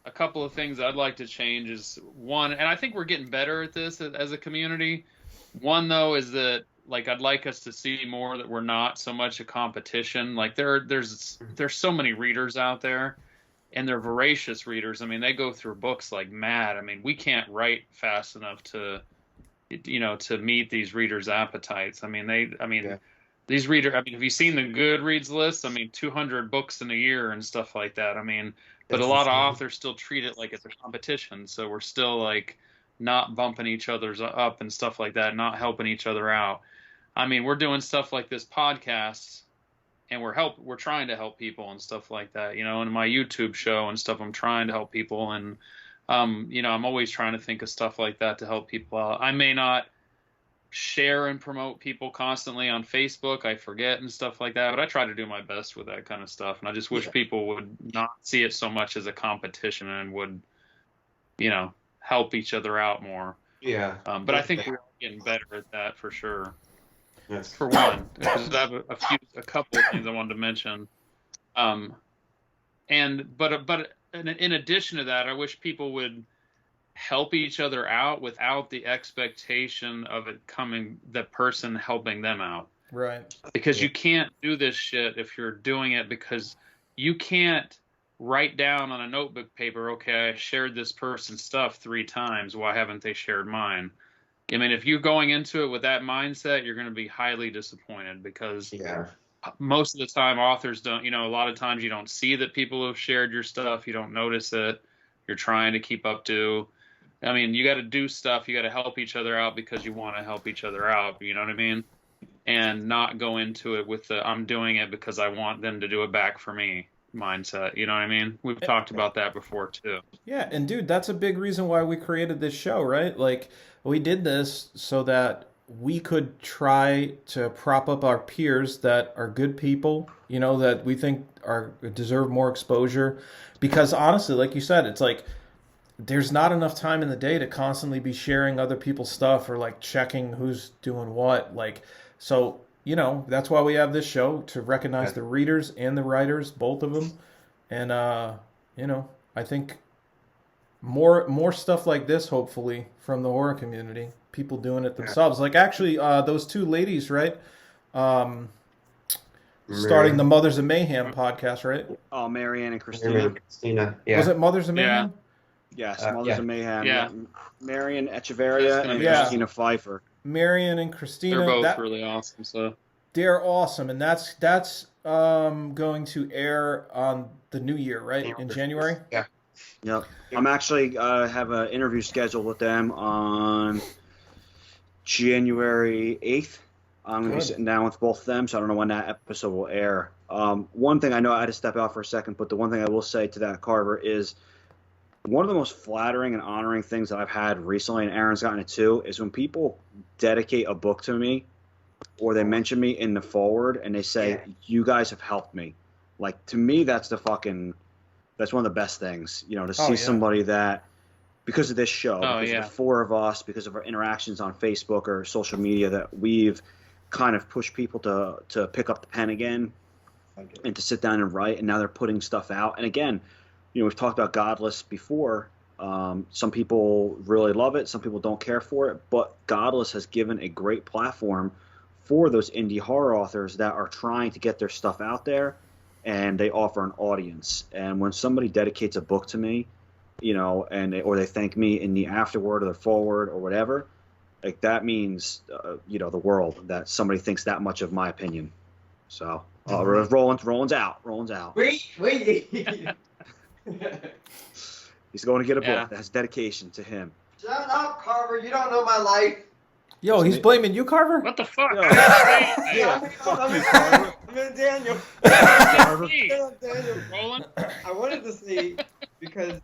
a couple of things I'd like to change is one, and I think we're getting better at this as a community. One, though, is that like I'd like us to see more that we're not so much a competition. Like there's so many readers out there. And they're voracious readers. I mean, they go through books like mad. I mean, we can't write fast enough to meet these readers' appetites. I mean, these readers. I mean, have you seen the Goodreads list? I mean, 200 books in a year and stuff like that. I mean, but a lot of authors still treat it like it's a competition. So we're still like not bumping each other's up and stuff like that, not helping each other out. I mean, we're doing stuff like this podcast. And we're trying to help people and stuff like that, you know, and my YouTube show and stuff, I'm trying to help people. And, you know, I'm always trying to think of stuff like that to help people out. I may not share and promote people constantly on Facebook. I forget and stuff like that, but I try to do my best with that kind of stuff. And I just wish people would not see it so much as a competition and would, you know, help each other out more. Yeah. But I think we're getting better at that for sure. Yes. for one, because I have a couple of things I wanted to mention. But in addition to that, I wish people would help each other out without the expectation of it coming the person helping them out. Right. Because you can't do this shit if you're doing it because you can't write down on a notebook paper, okay, I shared this person's stuff 3 times. Why haven't they shared mine? I mean, if you're going into it with that mindset, you're going to be highly disappointed because most of the time authors don't, a lot of times you don't see that people have shared your stuff. You don't notice it. You're trying to keep up to. I mean, you got to do stuff. You got to help each other out because you want to help each other out. You know what I mean? And not go into it with the I'm doing it because I want them to do it back for me mindset. You know what I mean? We've talked about that before too. Yeah, and dude, that's a big reason why we created this show, right? Like, we did this so that we could try to prop up our peers that are good people, that we think deserve more exposure. Because honestly, like you said, it's like there's not enough time in the day to constantly be sharing other people's stuff or like checking who's doing what. Like, so, that's why we have this show, to recognize the readers and the writers, both of them. And, I think more stuff like this, hopefully, from the horror community, people doing it themselves. Like, actually, those 2 ladies, right? Starting the Mothers of Mayhem podcast, right? Oh, Marianne and Christina. Yeah. Was it Mothers of Mayhem? Yes, Mothers of Mayhem. Yeah. Marianne Echeverria and Christina Pfeiffer. Marianne and Christina. They're both really awesome. So they're awesome, and that's going to air on the new year, right? In January. Yeah. Yep. I'm actually have an interview scheduled with them on January 8th. I'm going to be sitting down with both of them, so I don't know when that episode will air. One thing I know, I had to step out for a second, but the one thing I will say to that, Carver, is one of the most flattering and honoring things that I've had recently, and Aaron's gotten it too, is when people dedicate a book to me or they mention me in the forward and they say, you guys have helped me. Like, to me, that's one of the best things, to see somebody that, because of this show, because of the 4 of us, because of our interactions on Facebook or social media, that we've kind of pushed people to pick up the pen again and to sit down and write, and now they're putting stuff out. And again, we've talked about Godless before. Some people really love it. Some people don't care for it. But Godless has given a great platform for those indie horror authors that are trying to get their stuff out there, and they offer an audience. And when somebody dedicates a book to me, or they thank me in the afterword or the forward or whatever, like that means, the world, that somebody thinks that much of my opinion. So, Roland's out. Wait. He's going to get a book. That's dedication to him. Shut up, Carver. You don't know my life. Yo, he's blaming you, Carver? what the fuck? I'm in Daniel. Roland? I wanted to say, because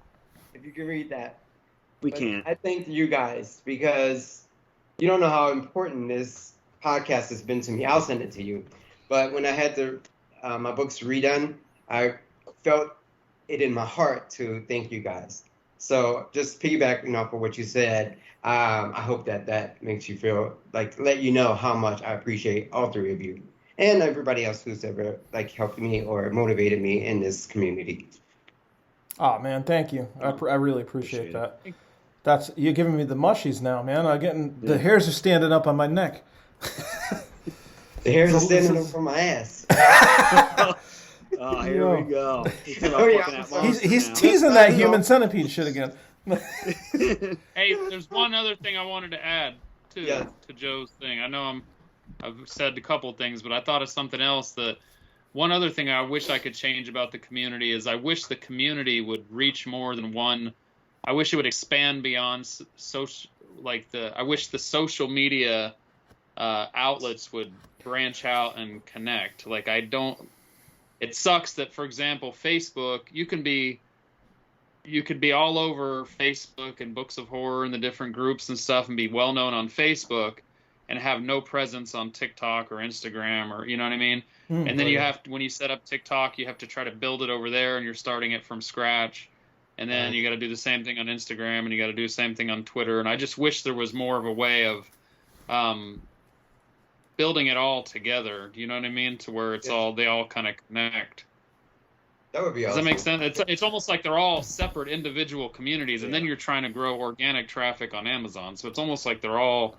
if you can read that. We can't. I thank you guys, because you don't know how important this podcast has been to me. I'll send it to you. But when I had my books redone, I felt it in my heart to thank you guys. So just piggybacking off of what you said, I hope that makes you feel like, let you know how much I appreciate all 3 of you and everybody else who's ever helped me or motivated me in this community. Oh man, thank you. I really appreciate that. You're giving me the mushies now, man. The hairs are standing up on my neck. The hairs are standing up from my ass. Oh, here we go. He's teasing that human centipede shit again. Hey, there's one other thing I wanted to add to Joe's thing. I know I've said a couple things, but I thought of something else. That one other thing I wish I could change about the community is I wish the community would reach more than one. I wish it would expand beyond social. I wish the social media outlets would branch out and connect. It sucks that, for example, Facebook, you could be all over Facebook and Books of Horror and the different groups and stuff and be well known on Facebook and have no presence on TikTok or Instagram, or you know what I mean? And then you have to, when you set up TikTok, you have to try to build it over there, and you're starting it from scratch. And then you got to do the same thing on Instagram, and you got to do the same thing on Twitter. And I just wish there was more of a way of building it all together. Do you know what I mean? To where it's they all kind of connect. That would be Does awesome. that make sense? It's almost like they're all separate individual communities, and then you're trying to grow organic traffic on Amazon. So it's almost like they're all,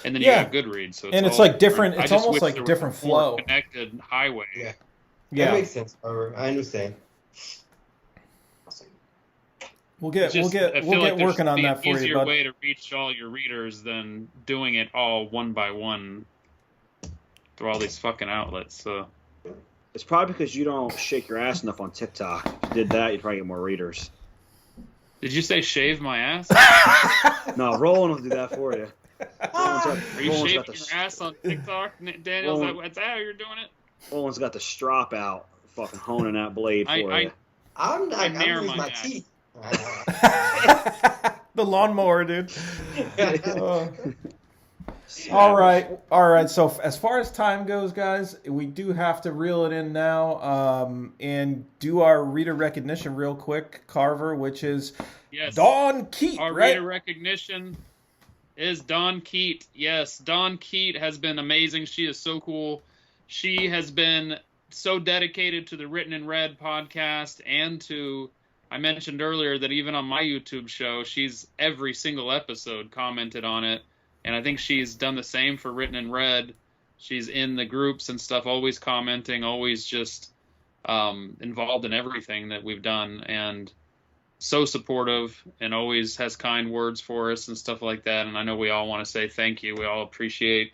and then you got Goodreads. So it's like different. It's almost like a different flow. Connected highway. Yeah. Yeah. That makes sense, however. I understand. Awesome. We'll get working on that for you, easier bud. way to reach all your readers than doing it all one by one through all these fucking outlets. So It's probably because you don't shake your ass enough on TikTok. If you did that, you'd probably get more readers. did you say shave my ass? No, Roland will do that for you. Are you Roland's shaving got your the, ass on TikTok, Daniel? Is that how you're doing it? Roland's got the strop out, fucking honing that blade for you. I'm not. I'm narrow losing my my ass. teeth. The lawnmower, dude. All right. So as far as time goes, guys, we do have to reel it in now and do our reader recognition real quick, Carver, which is Dawn Keat, Our right? reader recognition is Dawn Keat. Yes, Dawn Keat has been amazing. She is so cool. She has been so dedicated to the Written in Red podcast and to, I mentioned earlier that even on my YouTube show, she's every single episode commented on it. And I think she's done the same for Written in Red. She's in the groups and stuff, always commenting, always just involved in everything that we've done, and so supportive and always has kind words for us and stuff like that. And I know we all want to say thank you. We all appreciate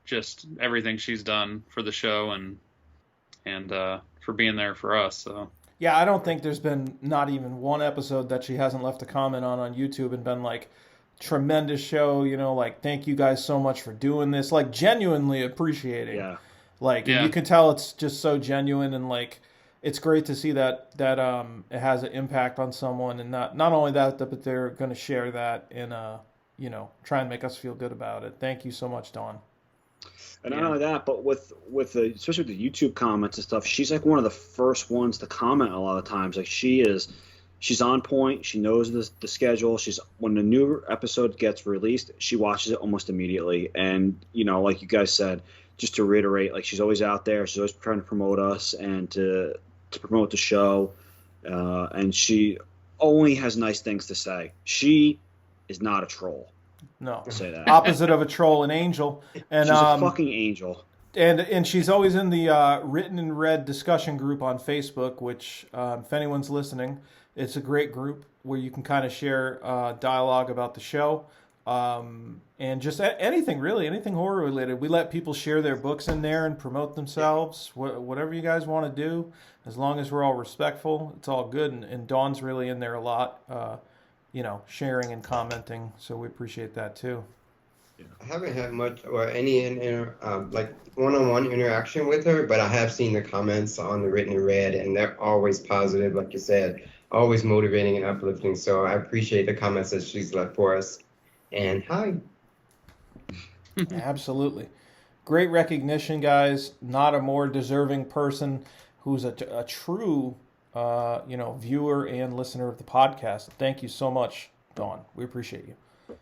just everything she's done for the show and for being there for us. So. Yeah, I don't think there's been not even one episode that she hasn't left a comment on YouTube and been like, tremendous show, like, thank you guys so much for doing this, like, genuinely appreciating. Yeah. Like, and you can tell it's just so genuine, and like, it's great to see that it has an impact on someone, and not only that, but they're going to share that and try and make us feel good about it. Thank you so much, Dawn. And not only that, but with the, especially with the YouTube comments and stuff, she's like one of the first ones to comment a lot of times. Like, she's on point. She knows the schedule. When the new episode gets released, she watches it almost immediately. And, like you guys said, just to reiterate, like, she's always out there. She's always trying to promote us and to promote the show. And she only has nice things to say. She is not a troll. No. I'll say that. Opposite of a troll, an angel. And she's a fucking angel. And she's always in the Written in Red discussion group on Facebook, which, if anyone's listening, it's a great group where you can kind of share dialogue about the show and just anything, really, anything horror related. We let people share their books in there and promote themselves, whatever you guys want to do. As long as we're all respectful, it's all good. And Dawn's really in there a lot, sharing and commenting. So we appreciate that too. I haven't had much or any like one-on-one interaction with her, but I have seen the comments on the Written in Red, and they're always positive, like you said, always motivating and uplifting. So I appreciate the comments that she's left for us. And hi. Absolutely. Great recognition, guys. Not a more deserving person who's a true, viewer and listener of the podcast. Thank you so much, Dawn. We appreciate you.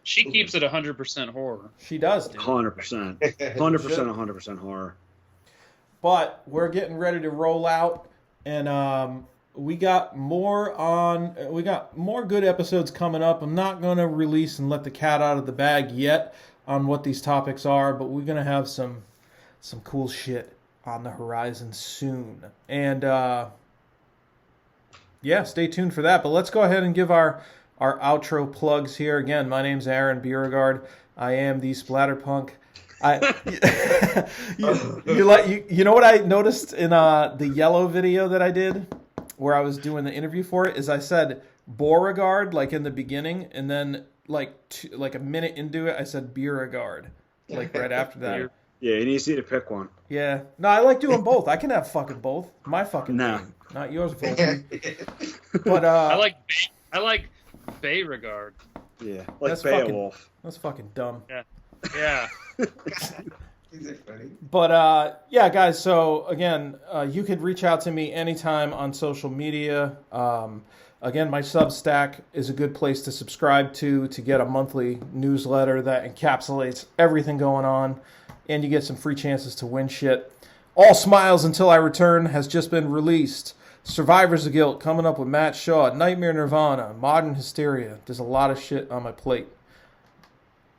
She keeps it 100% horror. She does, dude. 100%. 100% horror. But we're getting ready to roll out, and we got more good episodes coming up. I'm not going to release and let the cat out of the bag yet on what these topics are, but we're going to have some cool shit on the horizon soon. And stay tuned for that. But let's go ahead and give our outro plugs here. Again, my name's Aaron Beauregard. I am the Splatterpunk. You know what I noticed in the yellow video that I did, where I was doing the interview for it, is I said Beauregard like in the beginning, and then like a minute into it, I said Beauregard, like right after that. Yeah, you need to see to pick one. Yeah, no, I like doing both. I can have fucking both. My fucking name, not yours, Volker. But I like Beauregard. Yeah, like that's Beowulf. That's fucking dumb. Yeah. Is it funny? But guys, so again, you could reach out to me anytime on social media. Again, my Substack is a good place to subscribe to get a monthly newsletter that encapsulates everything going on and you get some free chances to win shit. All Smiles Until I Return has just been released. Survivors of Guilt coming up with Matt Shaw. Nightmare Nirvana. Modern Hysteria. There's a lot of shit on my plate.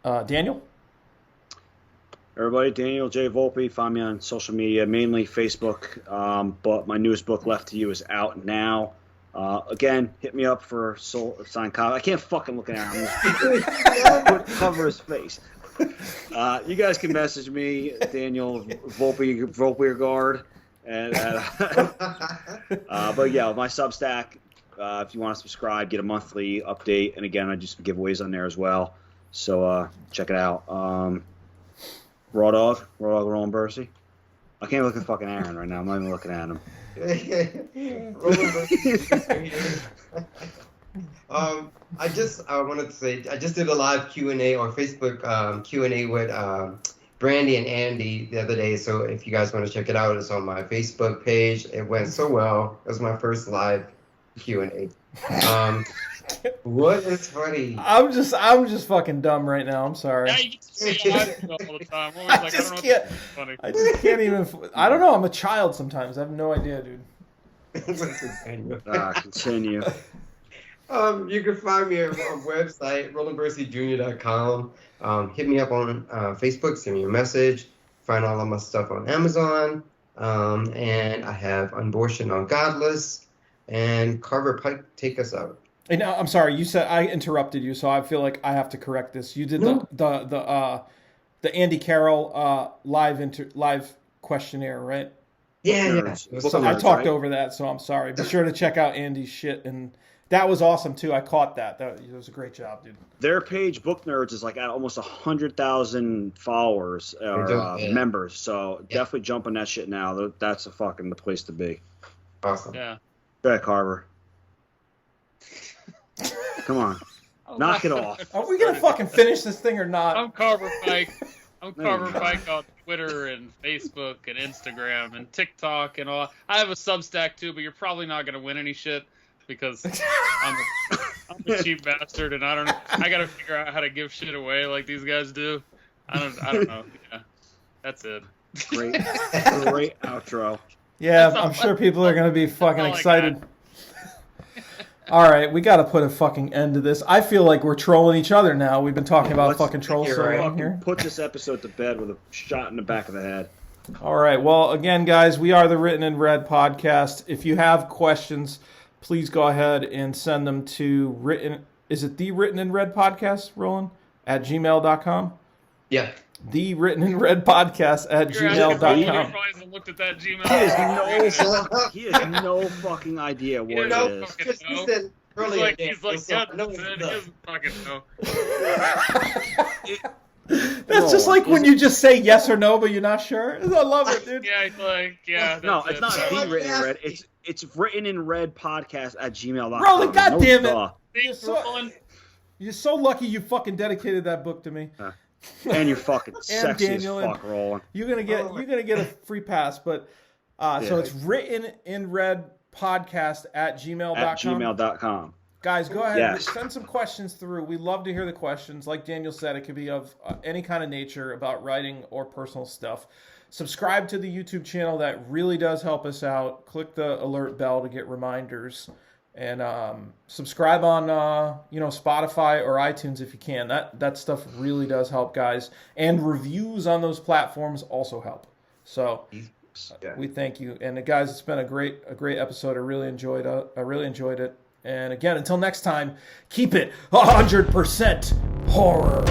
Daniel? Everybody, Daniel J. Volpe. Find me on social media, mainly Facebook. But my newest book, Left to You, is out now. Again, hit me up for signed copy. I can't fucking look at him. Cover his face. You guys can message me, Daniel Volpe Guard. And, but yeah, my Substack, if you want to subscribe, get a monthly update. And again, I do some giveaways on there as well. So check it out. Raw Dog Roland Bursey. I can't look at fucking Aaron right now. I'm not even looking at him. I wanted to say I just did a live Q&A on Facebook Q&A with Brandy and Andy the other day. So if you guys want to check it out, it's on my Facebook page. It went so well. It was my first live Q&A. What is funny? I'm just fucking dumb right now. I'm sorry. Yeah, you get to see it all the time. We're always like, I don't know what's funny. I just can't even. I don't know. I'm a child sometimes. I have no idea, dude. Continue. You can find me on my website, RolandBurseyJr.com. Hit me up on Facebook, send me a message. Find all of my stuff on Amazon. And I have Unbortion on Godless. And Carver Pike, take us out. And I'm sorry, you said I interrupted you, so I feel like I have to correct this. You did the Andy Carroll live questionnaire, right? Yeah. So I talked over that, so I'm sorry. Be sure to check out Andy's shit, and that was awesome too. I caught that. That was a great job, dude. Their page, Book Nerds, is like at almost 100,000 followers or members. So definitely jump on that shit now. That's the place to be. Awesome. Yeah. Go ahead, Carver. Come on. Knock it off. Are we going to fucking finish this thing or not? I'm Carver Pike. I'm Carver Pike on Twitter and Facebook and Instagram and TikTok and all. I have a Substack too, but you're probably not going to win any shit because I'm a cheap bastard and I got to figure out how to give shit away like these guys do. I don't know. Yeah. That's it. Great outro. Yeah, I'm sure people are going to be fucking excited. All right, we got to put a fucking end to this. I feel like we're trolling each other now. We've been talking about fucking trolls so long here. Put this episode to bed with a shot in the back of the head. All right, well, again, guys, we are the Written in Red podcast. If you have questions, please go ahead and send them to Is it the Written in Red podcast, Roland, at gmail.com? Yeah. The Written in Red podcast at gmail.com. Looked at that Gmail. He has no fucking idea what it is. He's like, yeah, he doesn't fucking know. That's just like when you just say yes or no, but you're not sure. I love it, dude. Yeah, he's like, yeah. No, it's not the Written in Red. It's Written in Red podcast at gmail.com. Roland, goddamn it! You're so lucky you fucking dedicated that book to me. And you're fucking sexy Daniel, as fuck, Roland. You're gonna get a free pass, but so it's Written in Red podcast at gmail.com. At gmail.com. Guys, go ahead and Yes. send some questions through. We love to hear the questions. Like Daniel said, it could be of any kind of nature about writing or personal stuff. Subscribe to the YouTube channel. That really does help us out. Click the alert bell to get reminders. And subscribe on Spotify or iTunes if you can. That stuff really does help, guys. And reviews on those platforms also help. So we thank you. And guys, it's been a great episode. I really enjoyed it. And again, until next time, keep it 100% horror.